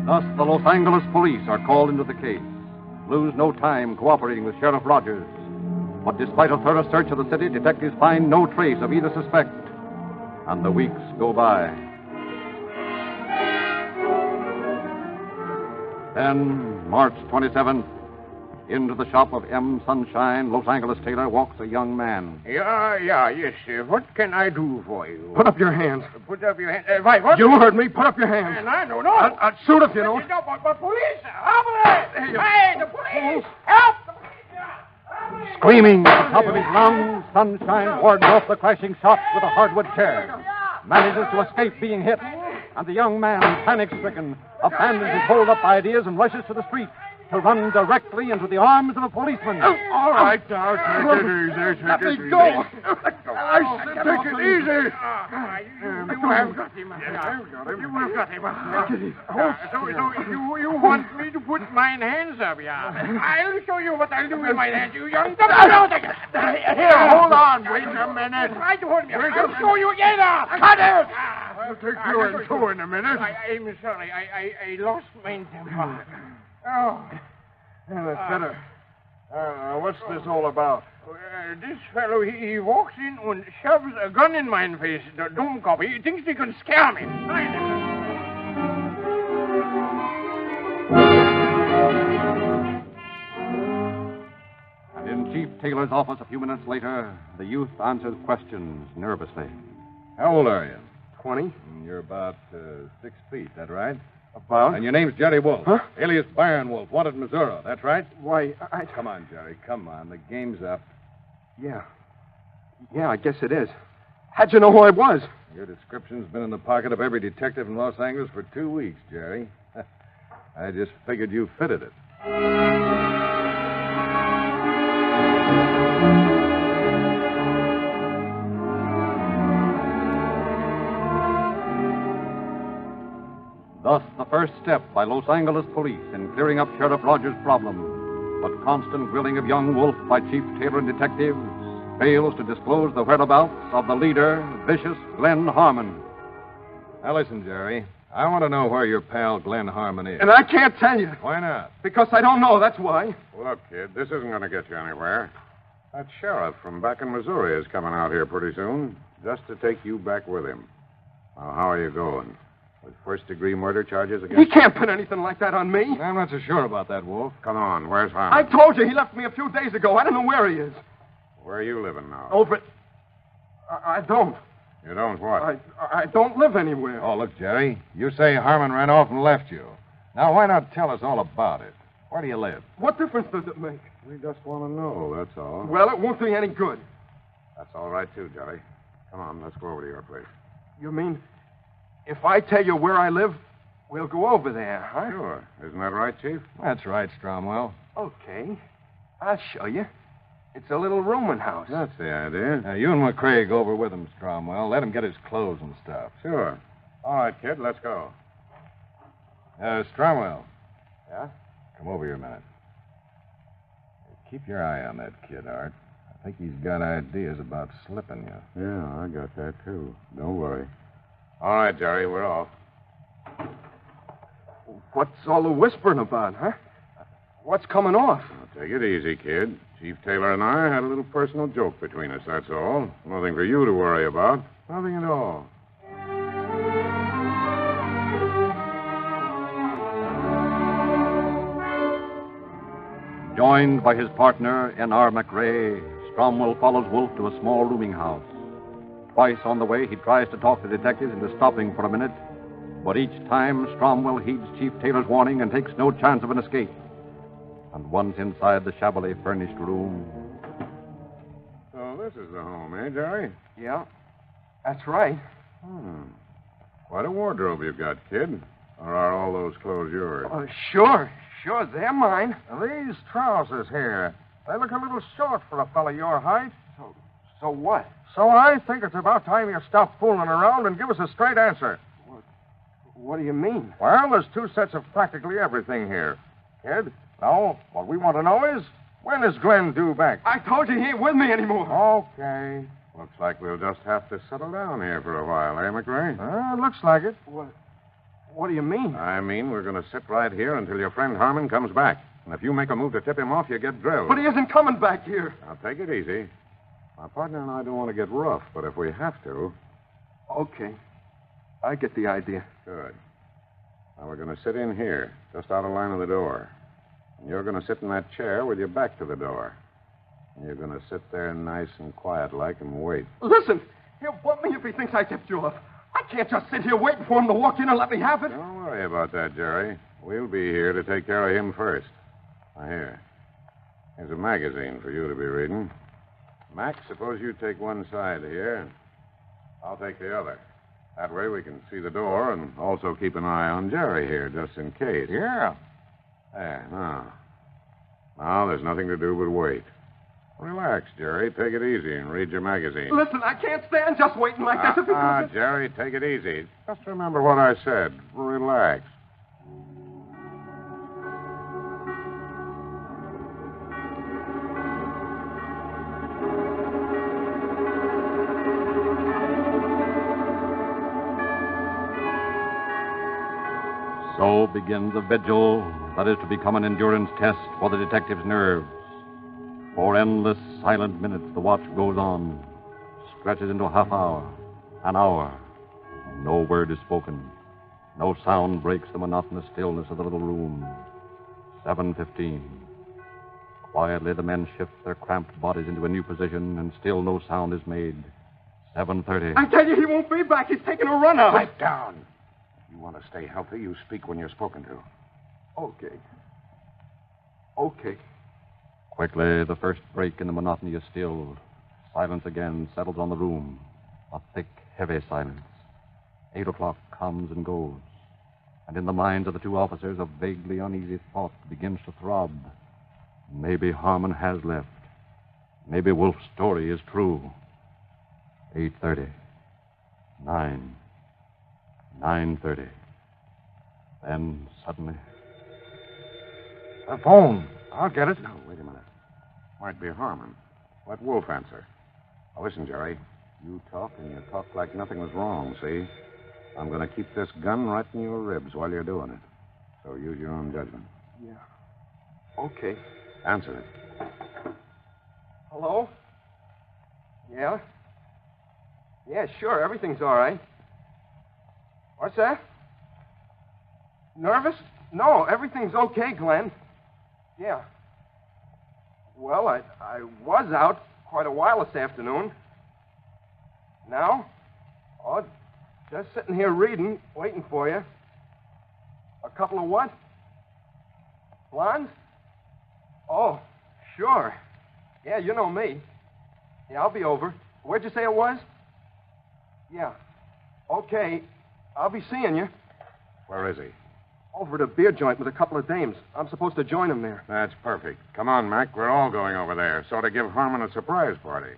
Thus, the Los Angeles police are called into the case. Lose no time cooperating with Sheriff Rogers. But despite a thorough search of the city, detectives find no trace of either suspect. And the weeks go by. Then, March 27th, into the shop of M. Sunshine, Los Angeles tailor, walks a young man. Yes, sir. What can I do for you? Put up your hands. Put up your hands. Why, what? You heard me. Put up your hands. And I don't know. I'll shoot if you don't. No, but police! Hey, the police! Help! Screaming at the top of his lungs, Sunshine wards off the crashing shots with a hardwood chair. Manages to escape being hit. And the young man, panic-stricken, abandons his hold-up ideas and rushes to the street to run directly into the arms of a policeman. All right, now, take it easy. Let me go. I said take it easy. You have got him. You have got him. So you want me to put my hands up, yeah? I'll show you what I'll do with my hands, you young... Here, hold on. Wait a minute. Try to hold me. I'll show you again. Cut it. I'll take you in two in a minute. I'm sorry. I lost my temper. Oh. Yeah, that's better. What's this all about? This fellow, he walks in and shoves a gun in my face. Don't copy. He thinks he can scare me. And in Chief Taylor's office a few minutes later, the youth answers questions nervously. How old are you? 20. You're about 6 feet, that right? About? And your name's Jerry Wolf. Huh? Alias Byron Wolf, wanted in Missouri, that's right? Why, Come on, Jerry, come on. The game's up. Yeah. Yeah, I guess it is. How'd you know who I was? Your description's been in the pocket of every detective in Los Angeles for 2 weeks, Jerry. I just figured you fitted it. Thus, the first step by Los Angeles police in clearing up Sheriff Rogers' problem. But constant grilling of young Wolf by Chief Taylor and detectives fails to disclose the whereabouts of the leader, vicious Glenn Harmon. Now, listen, Jerry. I want to know where your pal Glenn Harmon is. And I can't tell you. Why not? Because I don't know, that's why. Look, kid, this isn't going to get you anywhere. That sheriff from back in Missouri is coming out here pretty soon, just to take you back with him. Now, how are you going? With first-degree murder charges against He can't pin anything like that on me. I'm not so sure about that, Wolf. Come on, where's Harmon? I told you he left me a few days ago. I don't know where he is. Where are you living now? Over at... I don't. You don't what? I don't live anywhere. Oh, look, Jerry. You say Harmon ran off and left you. Now, why not tell us all about it? Where do you live? What difference does it make? We just want to know, that's all. Well, it won't do you any good. That's all right, too, Jerry. Come on, let's go over to your place. You mean if I tell you where I live, we'll go over there, huh? Sure. Isn't that right, Chief? That's right, Stromwell. Okay. I'll show you. It's a little rooming house. That's the idea. Now, you and McCrae go over with him, Stromwell. Let him get his clothes and stuff. Sure. All right, kid, let's go. Stromwell. Yeah? Come over here a minute. Keep your eye on that kid, Art. I think he's got ideas about slipping you. Yeah, I got that, too. Don't worry. All right, Jerry, we're off. What's all the whispering about, huh? What's coming off? Now, take it easy, kid. Chief Taylor and I had a little personal joke between us, that's all. Nothing for you to worry about. Nothing at all. Joined by his partner, N.R. McRae, Stromwell follows Wolf to a small rooming house. Twice on the way, he tries to talk the detectives into stopping for a minute, but each time Stromwell heeds Chief Taylor's warning and takes no chance of an escape. And once inside the shabbily furnished room... So this is the home, eh, Jerry? Yeah, that's right. Quite a wardrobe you've got, kid. Or are all those clothes yours? Sure, they're mine. These trousers here, they look a little short for a fellow your height. So what? So I think it's about time you stop fooling around and give us a straight answer. What do you mean? Well, there's two sets of practically everything here. Kid, now, what we want to know is, when is Glenn due back? I told you he ain't with me anymore. Okay. Looks like we'll just have to settle down here for a while, eh, McRae? Looks like it. What do you mean? I mean, we're going to sit right here until your friend Harmon comes back. And if you make a move to tip him off, you get drilled. But he isn't coming back here. Now, take it easy. My partner and I don't want to get rough, but if we have to... Okay. I get the idea. Good. Now, we're going to sit in here, just out of line of the door. And you're going to sit in that chair with your back to the door. And you're going to sit there nice and quiet-like and wait. Listen, he'll bump me if he thinks I tipped you off. I can't just sit here waiting for him to walk in and let me have it. Don't worry about that, Jerry. We'll be here to take care of him first. Now, here's a magazine for you to be reading. Max, suppose you take one side here, and I'll take the other. That way we can see the door and also keep an eye on Jerry here, just in case. Yeah. There, now. Now, there's nothing to do but wait. Relax, Jerry. Take it easy and read your magazine. Listen, I can't stand just waiting like this. Jerry, take it easy. Just remember what I said. Relax. So begins a vigil that is to become an endurance test for the detective's nerves. For endless silent minutes, the watch goes on, stretches into a half hour, an hour. No word is spoken. No sound breaks the monotonous stillness of the little room. 7:15. Quietly, the men shift their cramped bodies into a new position, and still no sound is made. 7:30. I tell you, he won't be back. He's taking a run out. Pipe down. If you want to stay healthy, you speak when you're spoken to. Okay. Okay. Quickly, the first break in the monotony is stilled. Silence again settles on the room. A thick, heavy silence. 8 o'clock comes and goes. And in the minds of the two officers, a vaguely uneasy thought begins to throb. Maybe Harmon has left. Maybe Wolf's story is true. 8:30. 9. 9:30. Then, suddenly... A phone. I'll get it. No, wait a minute. Might be Harmon. Let Wolf answer. Now, listen, Jerry. You talk, and you talk like nothing was wrong, see? I'm going to keep this gun right in your ribs while you're doing it. So use your own judgment. Yeah. Okay. Answer it. Hello? Yeah? Yeah, sure. Everything's all right. What's that? Nervous? No, everything's okay, Glenn. Yeah. Well, I was out quite a while this afternoon. Now? Oh, just sitting here reading, waiting for you. A couple of what? Blondes? Oh, sure. Yeah, you know me. Yeah, I'll be over. Where'd you say it was? Yeah. Okay. I'll be seeing you. Where is he? Over at a beer joint with a couple of dames. I'm supposed to join him there. That's perfect. Come on, Mac. We're all going over there. Sort of give Harmon a surprise party.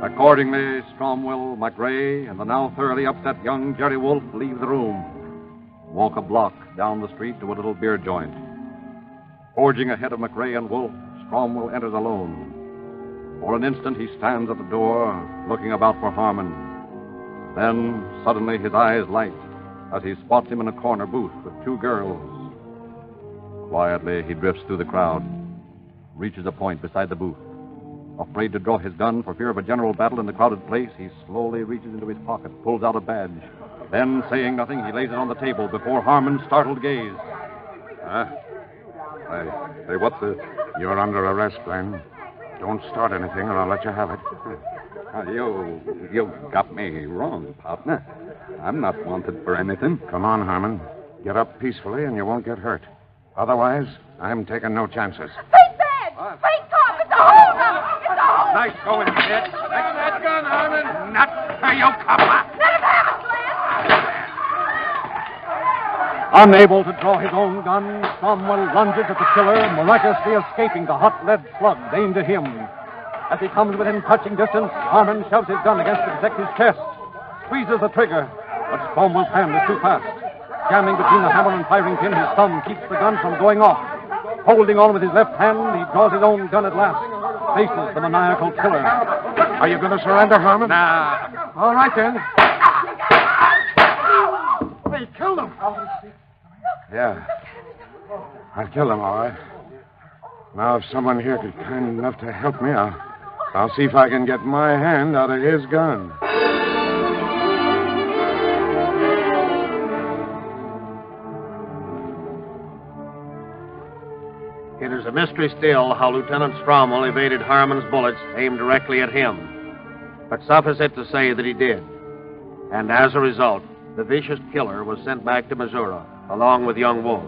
Accordingly, Stromwell, McRae, and the now thoroughly upset young Jerry Wolf leave the room. Walk a block down the street to a little beer joint. Forging ahead of McRae and Wolf, Stromwell enters alone. For an instant, he stands at the door, looking about for Harmon. Then, suddenly, his eyes light as he spots him in a corner booth with two girls. Quietly, he drifts through the crowd, reaches a point beside the booth. Afraid to draw his gun for fear of a general battle in the crowded place, he slowly reaches into his pocket, pulls out a badge. Then, saying nothing, he lays it on the table before Harmon's startled gaze. Say, what's the... You're under arrest, Glenn. Don't start anything or I'll let you have it. You got me wrong, partner. I'm not wanted for anything. Come on, Harmon. Get up peacefully and you won't get hurt. Otherwise, I'm taking no chances. Fake badge! Fake cop! It's a holdup! It's a holdup! Nice going, kid. Take that gun, Harmon. Not for you, copper. Let him have it, Glenn! Unable to draw his own gun, Cromwell lunges at the killer, miraculously escaping the hot lead slugs aimed at him. As he comes within touching distance, Harmon shoves his gun against the detective's chest, squeezes the trigger, but Cromwell's hand is too fast. Jamming between the hammer and firing pin, his thumb keeps the gun from going off. Holding on with his left hand, he draws his own gun at last, faces the maniacal killer. Are you going to surrender, Harmon? Nah. All right, then. They killed him. Yeah. I've killed him, all right. Now, if someone here could kind enough to help me, I'll see if I can get my hand out of his gun. It is a mystery still how Lieutenant Strommel evaded Harmon's bullets aimed directly at him. But suffice it to say that he did. And as a result, the vicious killer was sent back to Missouri, along with young Wolf.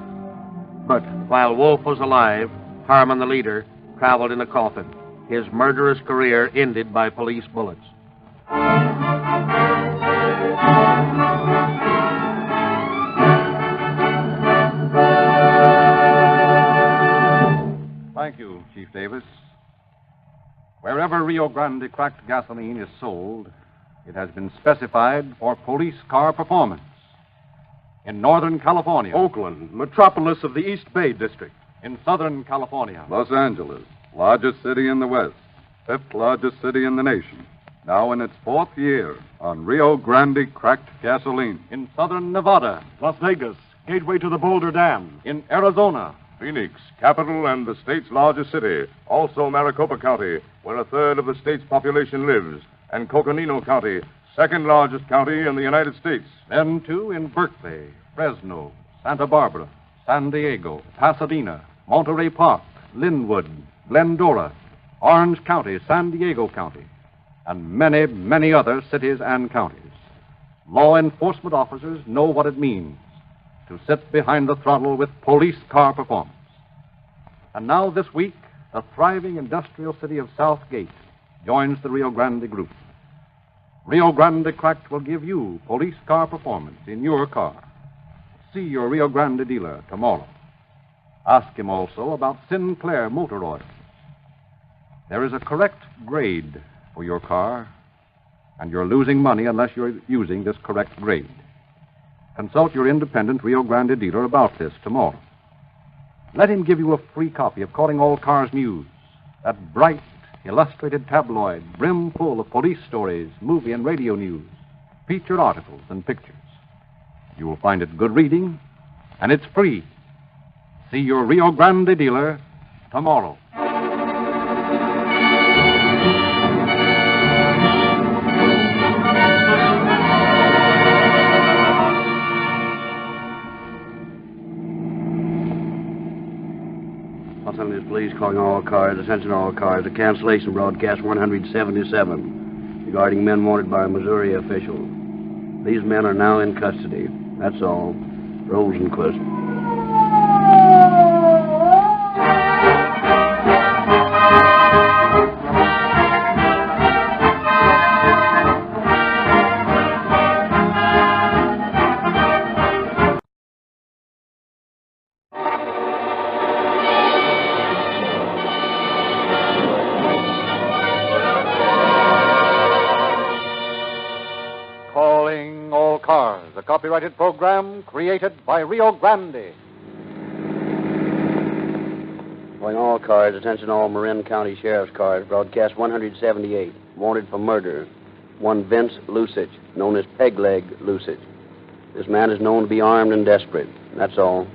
But while Wolf was alive, Harmon, the leader, traveled in a coffin, his murderous career ended by police bullets. Thank you, Chief Davis. Wherever Rio Grande cracked gasoline is sold, it has been specified for police car performance. In Northern California. Oakland, metropolis of the East Bay District. In Southern California. Los Angeles, largest city in the West, fifth largest city in the nation. Now in its fourth year on Rio Grande cracked gasoline. In Southern Nevada. Las Vegas, gateway to the Boulder Dam. In Arizona. Phoenix, capital and the state's largest city. Also Maricopa County, where a third of the state's population lives. And Coconino County, second largest county in the United States. Then, too, in Berkeley, Fresno, Santa Barbara, San Diego, Pasadena, Monterey Park, Linwood, Glendora, Orange County, San Diego County, and many, many other cities and counties. Law enforcement officers know what it means to sit behind the throttle with police car performance. And now this week, the thriving industrial city of Southgate joins the Rio Grande group. Rio Grande Cracked will give you police car performance in your car. See your Rio Grande dealer tomorrow. Ask him also about Sinclair motor oils. There is a correct grade for your car, and you're losing money unless you're using this correct grade. Consult your independent Rio Grande dealer about this tomorrow. Let him give you a free copy of Calling All Cars News, that bright, illustrated tabloid brim full of police stories, movie and radio news, featured articles and pictures. You will find it good reading, and it's free. See your Rio Grande dealer tomorrow. Los Angeles Police calling all cars, attention all cars, a cancellation broadcast 177 regarding men wanted by Missouri officials. These men are now in custody. That's all. Rosenquist. Calling All Cars, a copyrighted program created by Rio Grande. Calling all cars, attention all Marin County Sheriff's cars, broadcast 178, wanted for murder. One Vince Lusich, known as Pegleg Lusich. This man is known to be armed and desperate. That's all.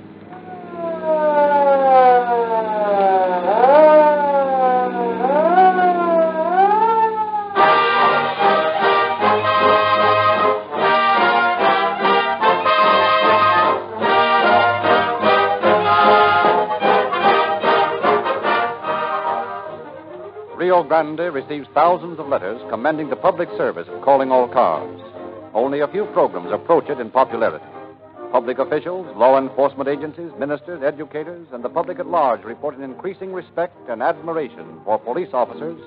Rio Grande receives thousands of letters commending the public service of Calling All Cars. Only a few programs approach it in popularity. Public officials, law enforcement agencies, ministers, educators, and the public at large report an increasing respect and admiration for police officers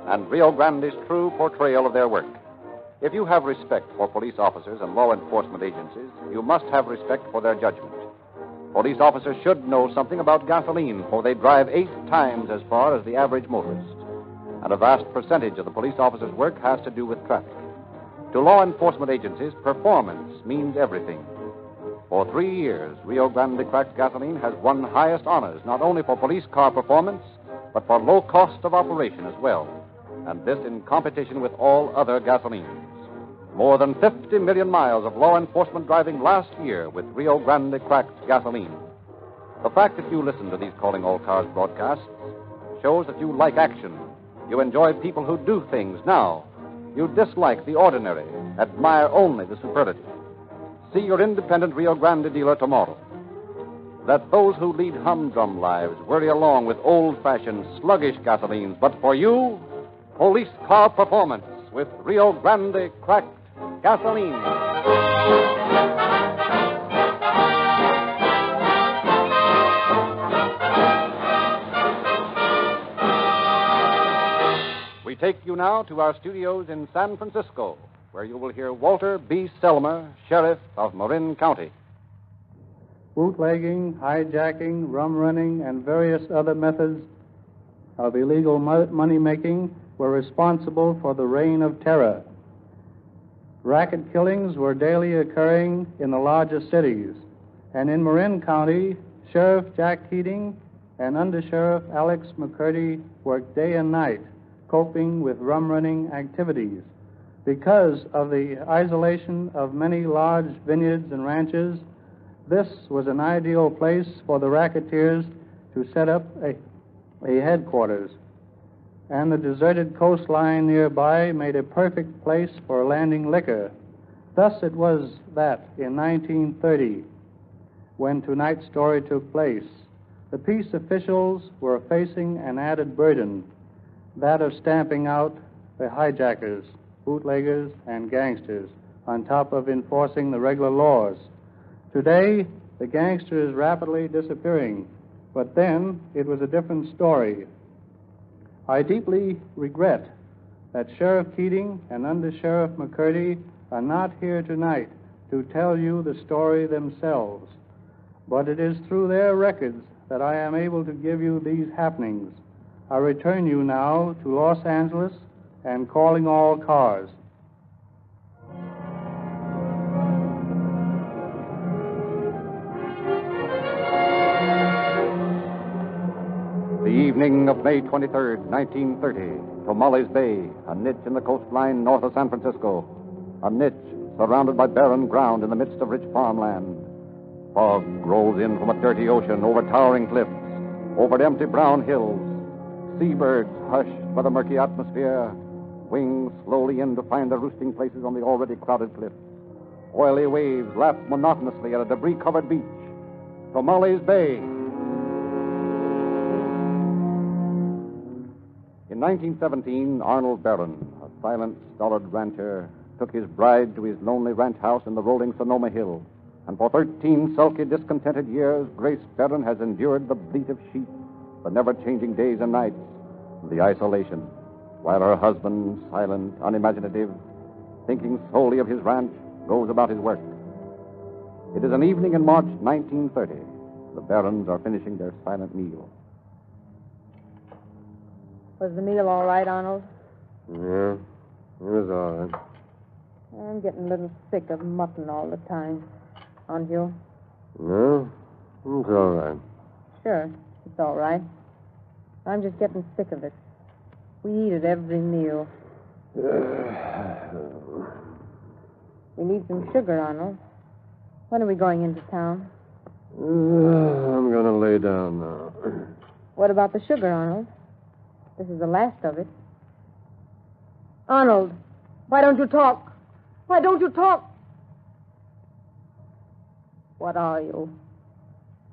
and Rio Grande's true portrayal of their work. If you have respect for police officers and law enforcement agencies, you must have respect for their judgment. Police officers should know something about gasoline, for they drive 8 times as far as the average motorist. And a vast percentage of the police officer's work has to do with traffic. To law enforcement agencies, performance means everything. For 3 years, Rio Grande cracked gasoline has won highest honors, not only for police car performance, but for low cost of operation as well. And this in competition with all other gasolines. More than 50 million miles of law enforcement driving last year with Rio Grande cracked gasoline. The fact that you listen to these Calling All Cars broadcasts shows that you like action. You enjoy people who do things now. You dislike the ordinary, admire only the superlative. See your independent Rio Grande dealer tomorrow. Let those who lead humdrum lives worry along with old-fashioned, sluggish gasolines. But for you, police car performance with Rio Grande cracked gasoline. We take you now to our studios in San Francisco, where you will hear Walter B. Selmer, Sheriff of Marin County. Bootlegging, hijacking, rum running, and various other methods of illegal money-making were responsible for the reign of terror. Racket killings were daily occurring in the larger cities, and in Marin County, Sheriff Jack Keating and Under-Sheriff Alex McCurdy worked day and night, coping with rum-running activities. Because of the isolation of many large vineyards and ranches, this was an ideal place for the racketeers to set up a headquarters, and the deserted coastline nearby made a perfect place for landing liquor. Thus it was that in 1930, when tonight's story took place, the peace officials were facing an added burden, that of stamping out the hijackers, bootleggers, and gangsters, on top of enforcing the regular laws. Today, the gangster is rapidly disappearing, but then it was a different story. I deeply regret that Sheriff Keating and Under-Sheriff McCurdy are not here tonight to tell you the story themselves, but it is through their records that I am able to give you these happenings. I return you now to Los Angeles and Calling All Cars. The evening of May 23rd, 1930, Tomales Bay, a niche in the coastline north of San Francisco. A niche surrounded by barren ground in the midst of rich farmland. Fog rolls in from a dirty ocean over towering cliffs, over empty brown hills. Seabirds, hushed by the murky atmosphere, wing slowly in to find their roosting places on the already crowded cliffs. Oily waves lap monotonously at a debris-covered beach. Tomales Bay. In 1917, Arnold Barron, a silent, stolid rancher, took his bride to his lonely ranch house in the rolling Sonoma Hills. And for 13 sulky, discontented years, Grace Barron has endured the bleat of sheep, the never-changing days and nights, the isolation, while her husband, silent, unimaginative, thinking solely of his ranch, goes about his work. It is an evening in March 1930. The Barrons are finishing their silent meal. Was the meal all right, Arnold? Yeah, it was all right. I'm getting a little sick of mutton all the time. Aren't you? No, it's all right. Sure, it's all right. I'm just getting sick of it. We eat it every meal. We need some sugar, Arnold. When are we going into town? I'm going to lay down now. What about the sugar, Arnold? This is the last of it. Arnold, why don't you talk? Why don't you talk? What are you?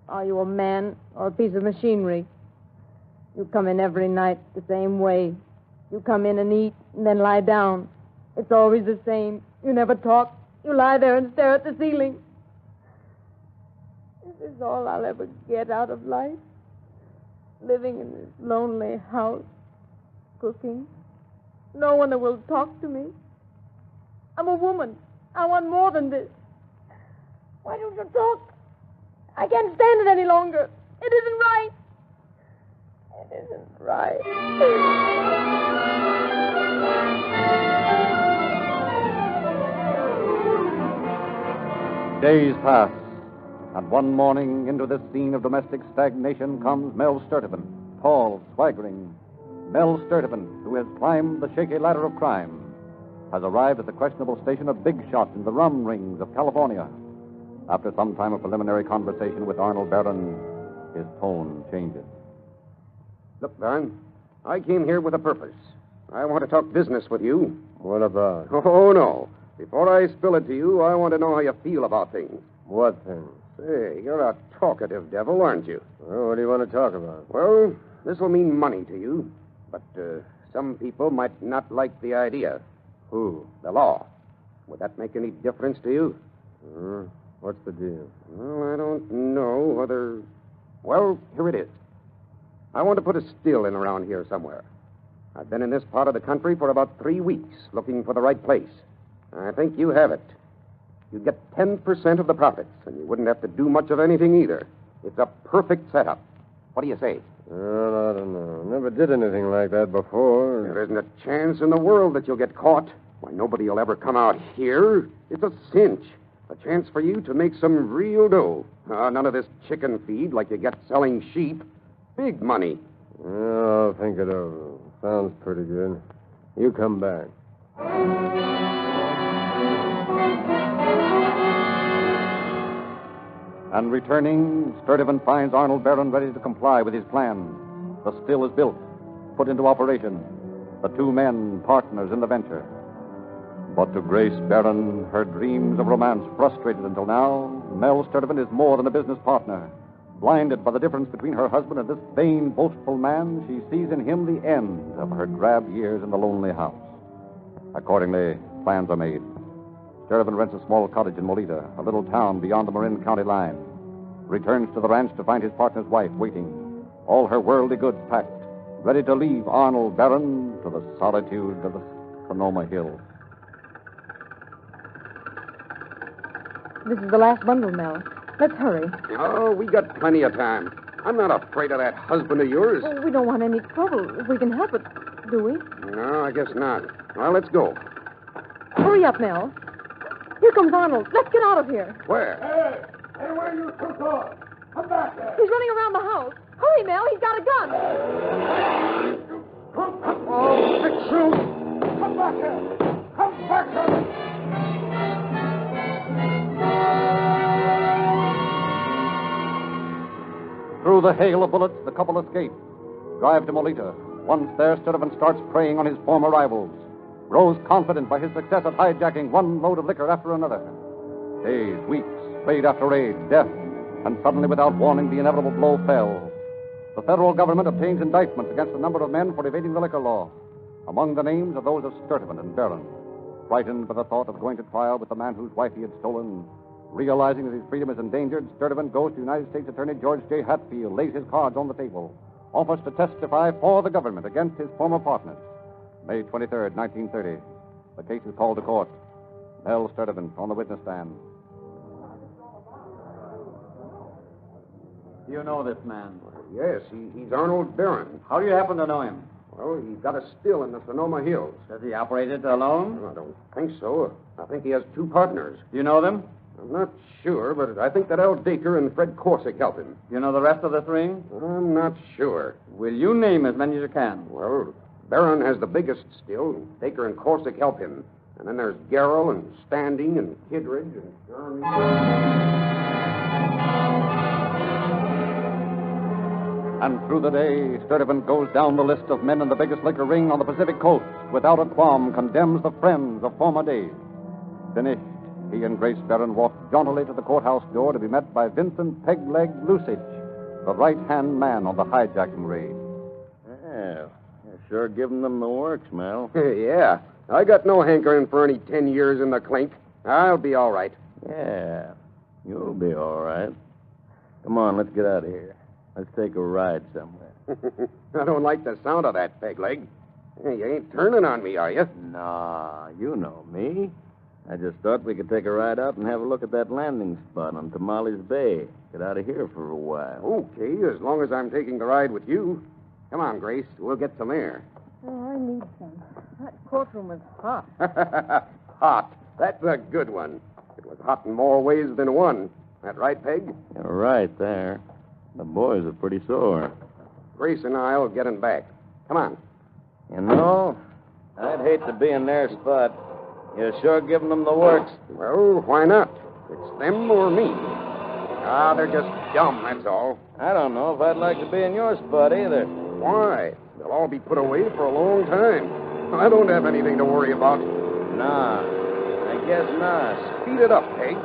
Are you a man or a piece of machinery? You come in every night the same way. You come in and eat and then lie down. It's always the same. You never talk. You lie there and stare at the ceiling. This is all I'll ever get out of life. Living in this lonely house, cooking. No one will talk to me. I'm a woman. I want more than this. Why don't you talk? I can't stand it any longer. It isn't right. It isn't right. Days pass, and one morning into this scene of domestic stagnation comes Mel Sturtevant, tall, swaggering. Mel Sturtevant, who has climbed the shaky ladder of crime, has arrived at the questionable station of Big Shot in the rum rings of California. After some time of preliminary conversation with Arnold Barron, his tone changes. Look, Barron, I came here with a purpose. I want to talk business with you. What about? Oh, no. Before I spill it to you, I want to know how you feel about things. What thing? Say, you're a talkative devil, aren't you? Well, what do you want to talk about? Well, this will mean money to you, but some people might not like the idea. Who? The law. Would that make any difference to you? What's the deal? Well, I don't know whether... Well, here it is. I want to put a still in around here somewhere. I've been in this part of the country for about 3 weeks, looking for the right place. I think you have it. You'd get 10% of the profits, and you wouldn't have to do much of anything either. It's a perfect setup. What do you say? Well, I don't know. Never did anything like that before. There isn't a chance in the world that you'll get caught. Why, nobody will ever come out here. It's a cinch. A chance for you to make some real dough. None of this chicken feed like you get selling sheep. Big money. Well, I'll think it over. Sounds pretty good. You come back. And returning, Sturtevant finds Arnold Barron ready to comply with his plan. The still is built, put into operation. The two men, partners in the venture. But to Grace Barron, her dreams of romance frustrated until now, Mel Sturtevant is more than a business partner. Blinded by the difference between her husband and this vain, boastful man, she sees in him the end of her drab years in the lonely house. Accordingly, plans are made. Sturtevant rents a small cottage in Molita, a little town beyond the Marin County line. Returns to the ranch to find his partner's wife waiting, all her worldly goods packed, ready to leave Arnold Barron to the solitude of the Sonoma Hills. This is the last bundle, Mel. Let's hurry. Oh, we got plenty of time. I'm not afraid of that husband of yours. Oh, we don't want any trouble if we can help it, do we? No, I guess not. Well, let's go. Hurry up, Mel. Here comes Arnold. Let's get out of here. Where? Hey, where you two going? Come back there. He's running around the house. Hurry, Mel. He's got a gun. Oh, fix you. Come back here. Come back here. Through the hail of bullets, the couple escape. Drive to Molita. Once there, Sturtevant starts preying on his former rivals. Grows confident by his success at hijacking one load of liquor after another. Days, weeks, raid after raid, death, and suddenly, without warning, the inevitable blow fell. The federal government obtains indictments against a number of men for evading the liquor law. Among the names are those of Sturtevant and Barron. Frightened by the thought of going to trial with the man whose wife he had stolen, realizing that his freedom is endangered, Sturtevant goes to United States Attorney George J. Hatfield, lays his cards on the table, offers to testify for the government against his former partners. May 23rd, 1930. The case is called to court. Mel Sturtevant on the witness stand. You know this man? Yes, he's Arnold Barron. How do you happen to know him? Well, he's got a still in the Sonoma Hills. Does he operate it alone? I don't think so. I think he has two partners. Do you know them? I'm not sure, but I think that Al Dacre and Fred Corsick help him. You know the rest of the three? I'm not sure. Will you name as many as you can? Well, Barron has the biggest still. Dacre and Corsick help him. And then there's Garrell and Standing and Kittredge and Jeremy. And through the day, Sturtevant goes down the list of men in the biggest liquor ring on the Pacific coast, without a qualm condemns the friends of former days. Finished, he and Grace Barron walked jauntily to the courthouse door to be met by Vincent Pegleg Lusage, the right-hand man on the hijacking raid. Yeah, you're sure giving them the works, Mel. Yeah, I got no hankering for any 10 years in the clink. I'll be all right. Yeah, you'll be all right. Come on, let's get out of here. Let's take a ride somewhere. I don't like the sound of that, Pegleg. Hey, you ain't turning on me, are you? Nah, you know me. I just thought we could take a ride out and have a look at that landing spot on Tamales Bay. Get out of here for a while. Okay, as long as I'm taking the ride with you. Come on, Grace. We'll get some air. Oh, I need some. That courtroom is hot. Hot. That's a good one. It was hot in more ways than one. That right, Peg? You're right there. The boys are pretty sore. Grace and I'll get him back. Come on. You know, I'd hate to be in their spot. You're sure giving them the works. Well, why not? It's them or me. Ah, they're just dumb, that's all. I don't know if I'd like to be in your spot either. Why? They'll all be put away for a long time. I don't have anything to worry about. Nah, I guess not. Speed it up, Peg.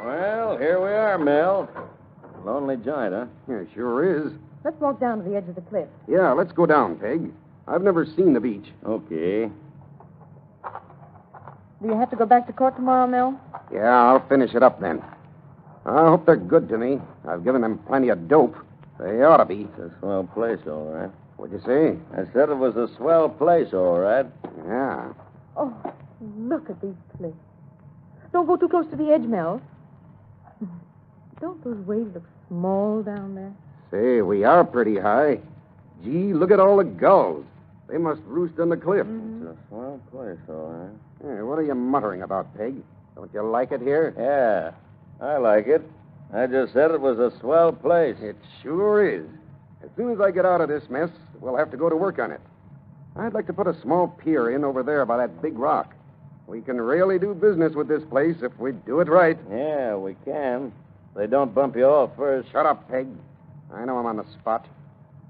Well, here we are, Mel. Lonely joint, huh? Yeah, sure is. Let's walk down to the edge of the cliff. Yeah, let's go down, Peg. I've never seen the beach. Okay. Do you have to go back to court tomorrow, Mel? Yeah, I'll finish it up then. I hope they're good to me. I've given them plenty of dope. They ought to be. It's a swell place, all right. What'd you say? I said it was a swell place, all right. Yeah. Oh, look at these cliffs. Don't go too close to the edge, Mel. Don't those waves look small down there? Say, we are pretty high. Gee, look at all the gulls. They must roost on the cliff. It's a swell place, all right. Hey, what are you muttering about, Peg? Don't you like it here? Yeah, I like it. I just said it was a swell place. It sure is. As soon as I get out of this mess, we'll have to go to work on it. I'd like to put a small pier in over there by that big rock. We can really do business with this place if we do it right. Yeah, we can. They don't bump you off first. Shut up, Peg. I know I'm on the spot.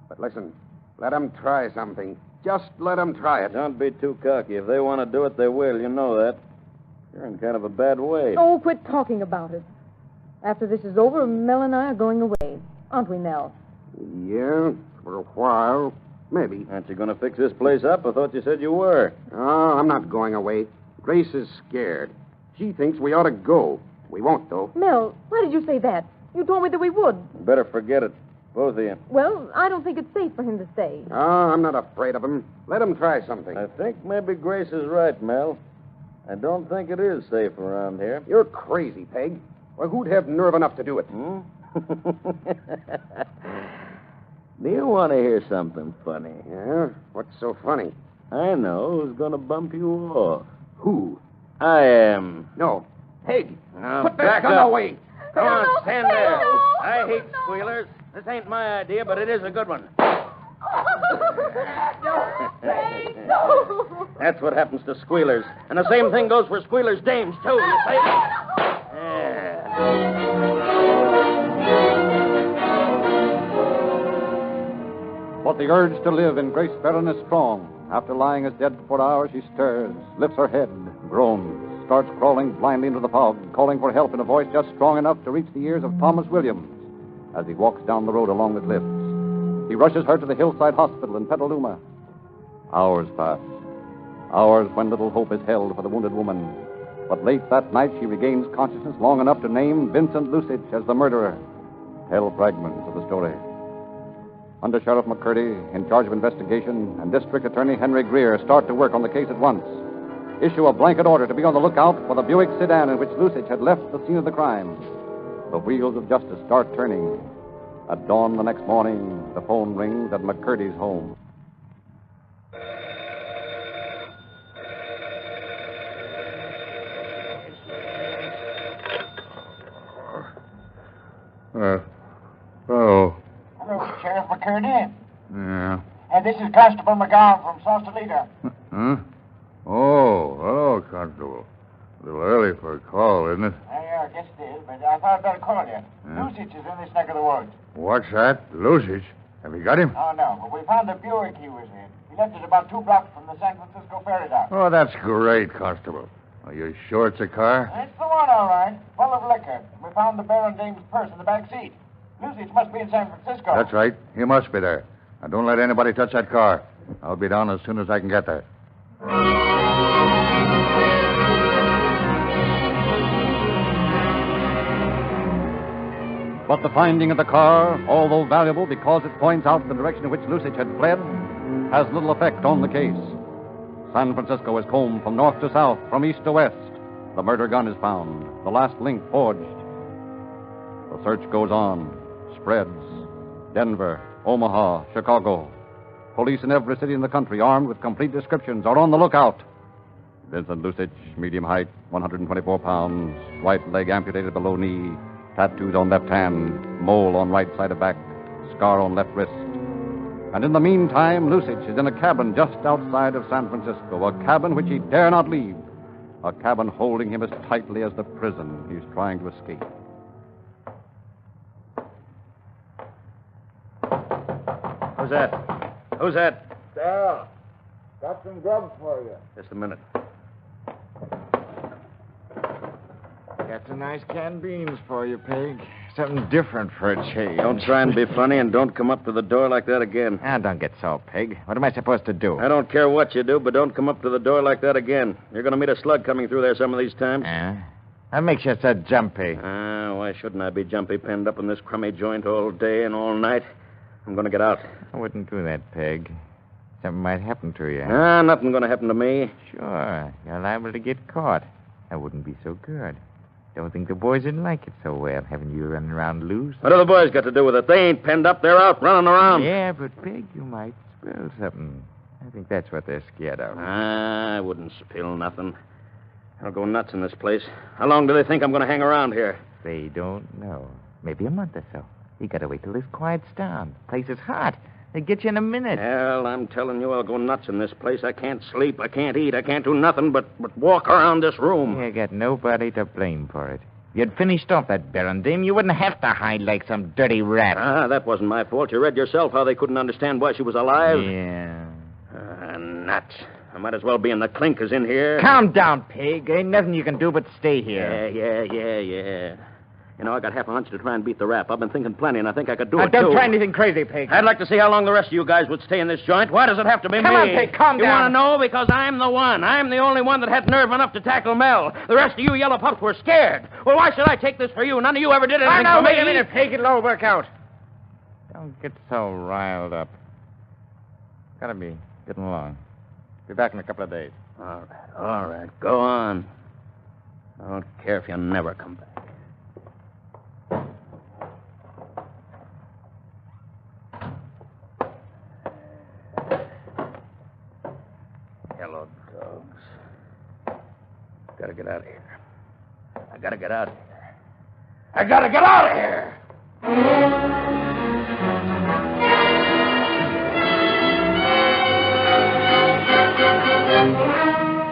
But listen, let them try something. Just let them try it. Don't be too cocky. If they want to do it, they will. You know that. You're in kind of a bad way. Oh, quit talking about it. After this is over, Mel and I are going away. Aren't we, Mel? Yeah, for a while. Maybe. Aren't you going to fix this place up? I thought you said you were. Oh, I'm not going away. Grace is scared. She thinks we ought to go. We won't, though. Mel, why did you say that? You told me that we would. You better forget it. Both of you. Well, I don't think it's safe for him to stay. Oh, I'm not afraid of him. Let him try something. I think maybe Grace is right, Mel. I don't think it is safe around here. You're crazy, Peg. Well, who'd have nerve enough to do it? Do you want to hear something funny? Yeah? What's so funny? I know who's going to bump you off. Who? I am. No. Peg, Now, put that back gun up. away. Come on, stand there. no, I hate squealers. This ain't my idea, but it is a good one. No. That's what happens to squealers. And the same thing goes for squealers' dames, too, you see? Yeah. But the urge to live in Grace Barron is strong. After lying as dead for hours, she stirs, lifts her head, groans, starts crawling blindly into the fog, calling for help in a voice just strong enough to reach the ears of Thomas Williams as he walks down the road along the cliffs. He rushes her to the Hillside Hospital in Petaluma. Hours pass. Hours when little hope is held for the wounded woman. But late that night, she regains consciousness long enough to name Vincent Lusich as the murderer. Tell fragments of the story. Under Sheriff McCurdy, in charge of investigation, and District Attorney Henry Greer start to work on the case at once. Issue a blanket order to be on the lookout for the Buick sedan in which Lusich had left the scene of the crime. The wheels of justice start turning. At dawn the next morning, the phone rings at McCurdy's home. Oh. Hello, Sheriff McCurdy. Yeah. This is Constable McGowan from Sausalito. Huh? Oh, hello, Constable. A little early for a call, isn't it? I guess it is, but I thought I'd better call you. Lusich is in this neck of the woods. What's that? Lusich? Have you got him? Oh, no, but we found the Buick he was in. He left it about 2 blocks from the San Francisco ferry dock. Oh, that's great, Constable. Are you sure it's a car? It's the one, all right. Full of liquor. We found the Baron Dame's purse in the back seat. Lusich must be in San Francisco. That's right. He must be there. Now, don't let anybody touch that car. I'll be down as soon as I can get there. But the finding of the car, although valuable because it points out the direction in which Lusich had fled, has little effect on the case. San Francisco is combed from north to south, from east to west. The murder gun is found, the last link forged. The search goes on, spreads. Denver, Omaha, Chicago. Police in every city in the country, armed with complete descriptions, are on the lookout. Vincent Lusich, medium height, 124 pounds, right leg amputated below knee, tattoos on left hand, mole on right side of back, scar on left wrist. And in the meantime, Lusich is in a cabin just outside of San Francisco, a cabin which he dare not leave, a cabin holding him as tightly as the prison he's trying to escape. Who's that? Who's that? Sal, got some grub for you. Just a minute. Got some nice canned beans for you, Peg. Something different for a change. Don't try and be funny, and don't come up to the door like that again. Now, don't get so, Peg. What am I supposed to do? I don't care what you do, but don't come up to the door like that again. You're going to meet a slug coming through there some of these times. What makes you so jumpy? Why shouldn't I be jumpy, penned up in this crummy joint all day and all night? I'm going to get out. I wouldn't do that, Peg. Something might happen to you. Nothing going to happen to me. Sure. You're liable to get caught. That wouldn't be so good. Don't think the boys would like it so well, having you running around loose. What do the boys got to do with it? They ain't penned up. They're out running around. Yeah, but, Peg, you might spill something. I think that's what they're scared of. I wouldn't spill nothing. I'll go nuts in this place. How long do they think I'm going to hang around here? They don't know. Maybe a month or so. You gotta wait till this quiets down. The place is hot. They get you in a minute. Hell, I'm telling you, I'll go nuts in this place. I can't sleep. I can't eat. I can't do nothing but walk around this room. You got nobody to blame for it. If you'd finished off that Baron dame, you wouldn't have to hide like some dirty rat. That wasn't my fault. You read yourself how they couldn't understand why she was alive. Yeah. Nuts. I might as well be in the clink as in here. Calm down, Pig. Ain't nothing you can do but stay here. Yeah. You know, I got half a hunch to try and beat the rap. I've been thinking plenty, and I think I could do it, Don't too. try anything crazy, Pig. I'd like to see how long the rest of you guys would stay in this joint. Why does it have to be me? Come on, Pig, calm down. You want to know? Because I'm the one. I'm the only one that had nerve enough to tackle Mel. The rest of you yellow pups were scared. Well, why should I take this for you? None of you ever did anything for me. Wait a minute, Pig. It'll all work out. Don't get so riled up. Gotta be getting along. Be back in a couple of days. All right. Go on. I don't care if you never come back. Hello, dogs. Gotta get out of here. I gotta get out of here. I gotta get out of here!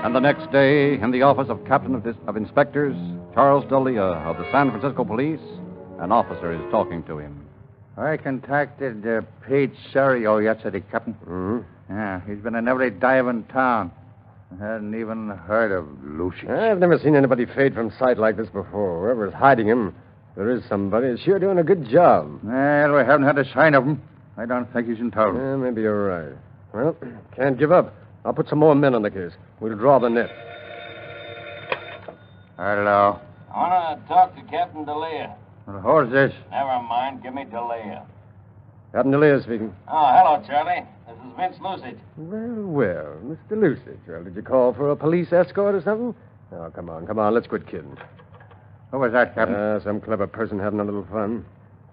And the next day, in the office of Captain of Inspectors, Charles Dalia of the San Francisco Police, an officer is talking to him. I contacted Pete Serio yesterday, Captain. Mm-hmm. Yeah, he's been in every dive in town. I hadn't even heard of Lucius. I've never seen anybody fade from sight like this before. Whoever's hiding him, if there is somebody, is sure doing a good job. Well, we haven't had a sign of him. I don't think he's in town. Yeah, maybe you're right. Well, can't give up. I'll put some more men on the case. We'll draw the net. Hello. I want to talk to Captain Dalia. Well, who's this? Never mind. Give me Dalia. Captain DeLeo speaking. Oh, hello, Charlie. This is Vince Lusich. Well, Mr. Lusich. Well, did you call for a police escort or something? Oh, come on. Let's quit kidding. Who was that, Captain? Some clever person having a little fun.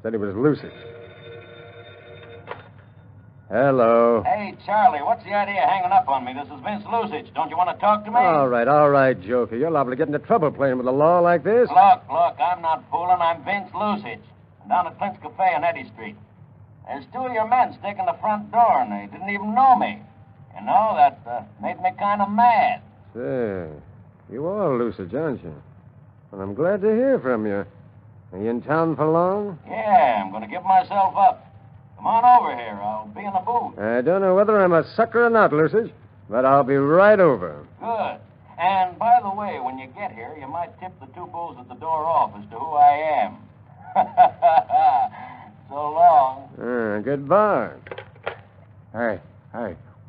Said he was Lusich. Hello. Hey, Charlie, what's the idea of hanging up on me? This is Vince Lusich. Don't you want to talk to me? All right, Joker. You're liable to get into trouble playing with the law like this. Look, I'm not fooling. I'm Vince Lusich. I'm down at Clint's Cafe on Eddy Street. There's two of your men sticking the front door, and they didn't even know me. You know, that made me kind of mad. Say, you are Lusich, aren't you? Well, I'm glad to hear from you. Are you in town for long? Yeah, I'm going to give myself up. Come on over here. I'll be in the booth. I don't know whether I'm a sucker or not, Lusich, but I'll be right over. Good. And, by the way, when you get here, you might tip the two bulls at the door off as to who I am. So long. Goodbye. Hey,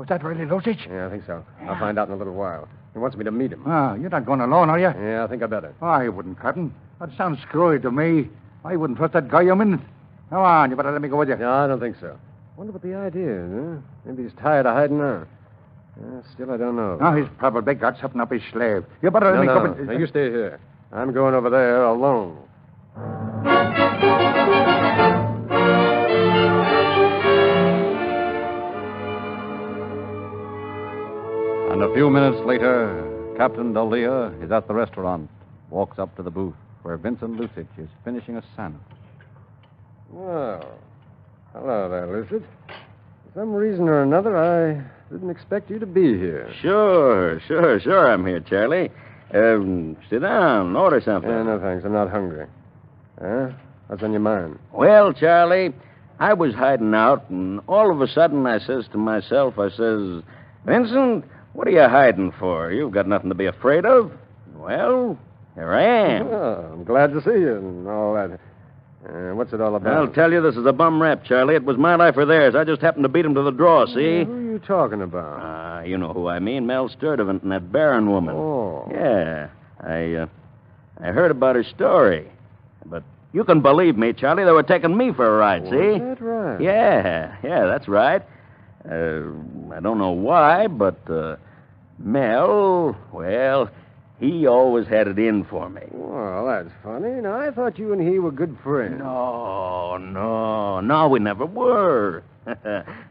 Was that really Lusich? Yeah, I think so. I'll find out in a little while. He wants me to meet him. Ah, you're not going alone, are you? Yeah, I think I better. Oh, I wouldn't, Cotton. That sounds screwy to me. I wouldn't trust that guy a minute. Come on, you better let me go with you. No, I don't think so. Wonder what the idea is, huh? Maybe he's tired of hiding out. Still, I don't know. Oh, he's probably got something up his slave. You better let me go. No, you stay here. I'm going over there alone. And a few minutes later, Captain Dalia is at the restaurant, walks up to the booth where Vincent Lusich is finishing a sandwich. Well, hello there, Lucid. For some reason or another, I didn't expect you to be here. Sure, I'm here, Charlie. Sit down, order something. No, thanks. I'm not hungry. Huh? What's on your mind? Well, Charlie, I was hiding out, and all of a sudden I says to myself, Vincent, what are you hiding for? You've got nothing to be afraid of. Well, here I am. Oh, I'm glad to see you and all that. What's it all about? I'll tell you, this is a bum rap, Charlie. It was my life or theirs. I just happened to beat him to the draw, see? Who are you talking about? You know who I mean. Mel Sturdivant and that Barron woman. Oh. Yeah. I heard about her story. But you can believe me, Charlie. They were taking me for a ride, see? Is that right? Yeah, that's right. I don't know why, but Mel, well, he always had it in for me. Well, that's funny. Now, I thought you and he were good friends. No, we never were.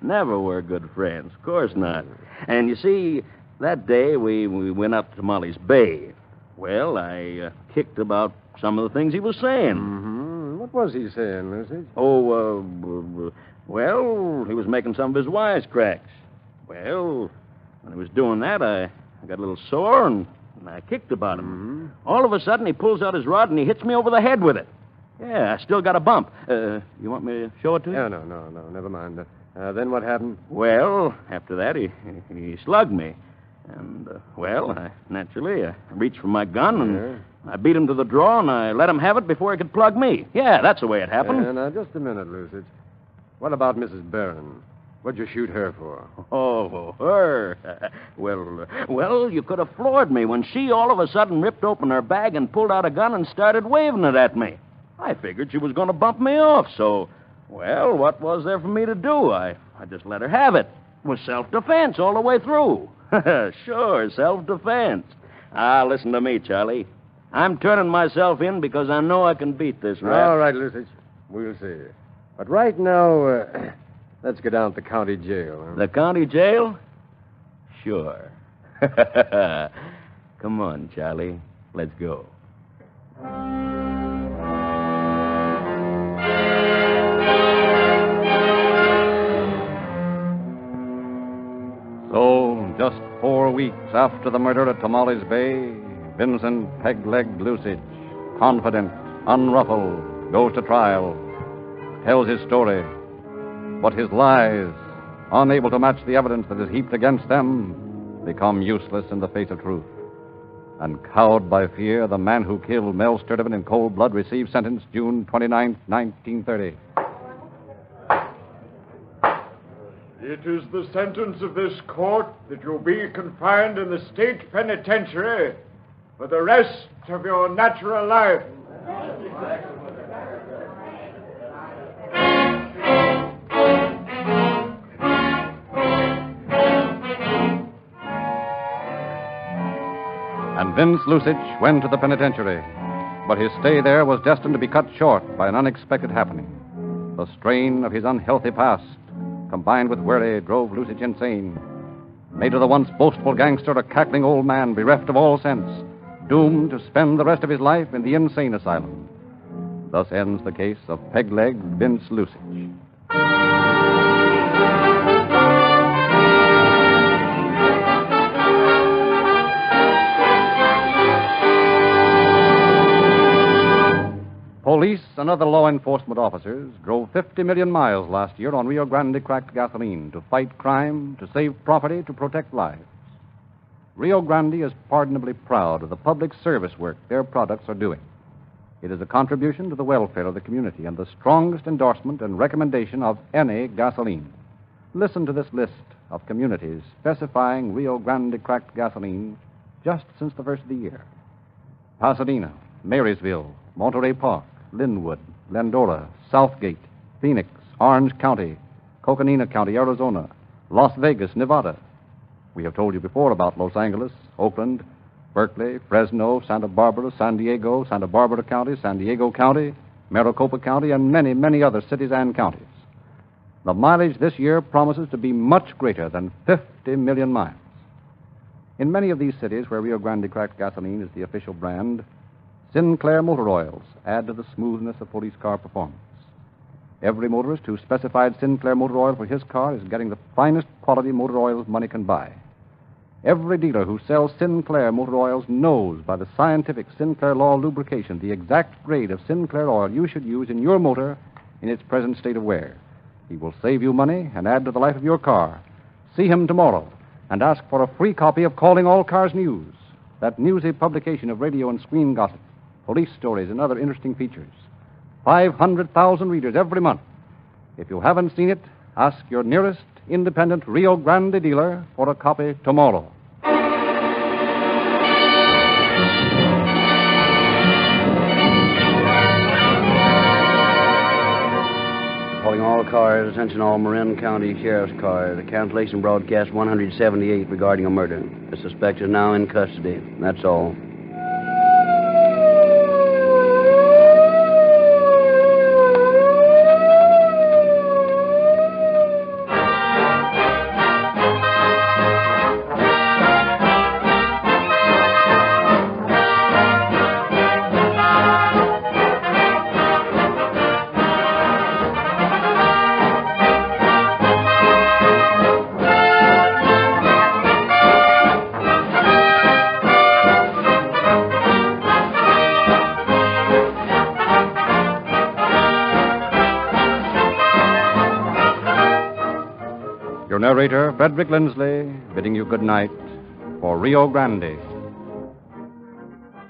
Never were good friends. Of course not. And you see, that day we went up to Molly's Bay. Well, I kicked about some of the things he was saying. Mm-hmm. What was he saying, Lucy? Well, he was making some of his wisecracks. Well, when he was doing that, I got a little sore and I kicked about him. Mm-hmm. All of a sudden, he pulls out his rod and he hits me over the head with it. Yeah, I still got a bump. You want me to show it to you? No, never mind. Then what happened? Well, after that, he slugged me. And, I reached for my gun and I beat him to the draw and I let him have it before he could plug me. Yeah, that's the way it happened. Now, just a minute, Lucid. What about Mrs. Barron? What'd you shoot her for? Oh, her. Well, you could have floored me when she all of a sudden ripped open her bag and pulled out a gun and started waving it at me. I figured she was going to bump me off, so, what was there for me to do? I just let her have it. It was self-defense all the way through. Sure, self-defense. Listen to me, Charlie. I'm turning myself in because I know I can beat this rap. All right, Lucid. We'll see. But right now, let's go down to the county jail. Huh? The county jail? Sure. Come on, Charlie. Let's go. So, just 4 weeks after the murder at Tamales Bay, Vincent Pegleg Lusich, confident, unruffled, goes to trial, tells his story. But his lies, unable to match the evidence that is heaped against them, become useless in the face of truth. And cowed by fear, the man who killed Mel Sturdivant in cold blood received sentence June 29, 1930. It is the sentence of this court that you be confined in the state penitentiary for the rest of your natural life. And Vince Lusich went to the penitentiary, but his stay there was destined to be cut short by an unexpected happening. The strain of his unhealthy past, combined with worry, drove Lusich insane, made of the once boastful gangster a cackling old man bereft of all sense, doomed to spend the rest of his life in the insane asylum. Thus ends the case of Pegleg Vince Lusich. Police and other law enforcement officers drove 50 million miles last year on Rio Grande cracked gasoline to fight crime, to save property, to protect lives. Rio Grande is pardonably proud of the public service work their products are doing. It is a contribution to the welfare of the community and the strongest endorsement and recommendation of any gasoline. Listen to this list of communities specifying Rio Grande cracked gasoline just since the first of the year: Pasadena, Marysville, Monterey Park, Linwood, Glendora, Southgate, Phoenix, Orange County, Coconina County, Arizona, Las Vegas, Nevada. We have told you before about Los Angeles, Oakland, Berkeley, Fresno, Santa Barbara, San Diego, Santa Barbara County, San Diego County, Maricopa County, and many, many other cities and counties. The mileage this year promises to be much greater than 50 million miles. In many of these cities where Rio Grande cracked gasoline is the official brand, Sinclair motor oils add to the smoothness of police car performance. Every motorist who specified Sinclair motor oil for his car is getting the finest quality motor oils money can buy. Every dealer who sells Sinclair motor oils knows by the scientific Sinclair Law lubrication the exact grade of Sinclair oil you should use in your motor in its present state of wear. He will save you money and add to the life of your car. See him tomorrow and ask for a free copy of Calling All Cars News, that newsy publication of radio and screen gossip, police stories, and other interesting features. 500,000 readers every month. If you haven't seen it, ask your nearest independent Rio Grande dealer for a copy tomorrow. Calling all cars, attention all Marin County Sheriff's cars. A cancellation broadcast 178 regarding a murder. The suspect is now in custody. That's all. Your narrator, Frederick Lindsley, bidding you good night for Rio Grande.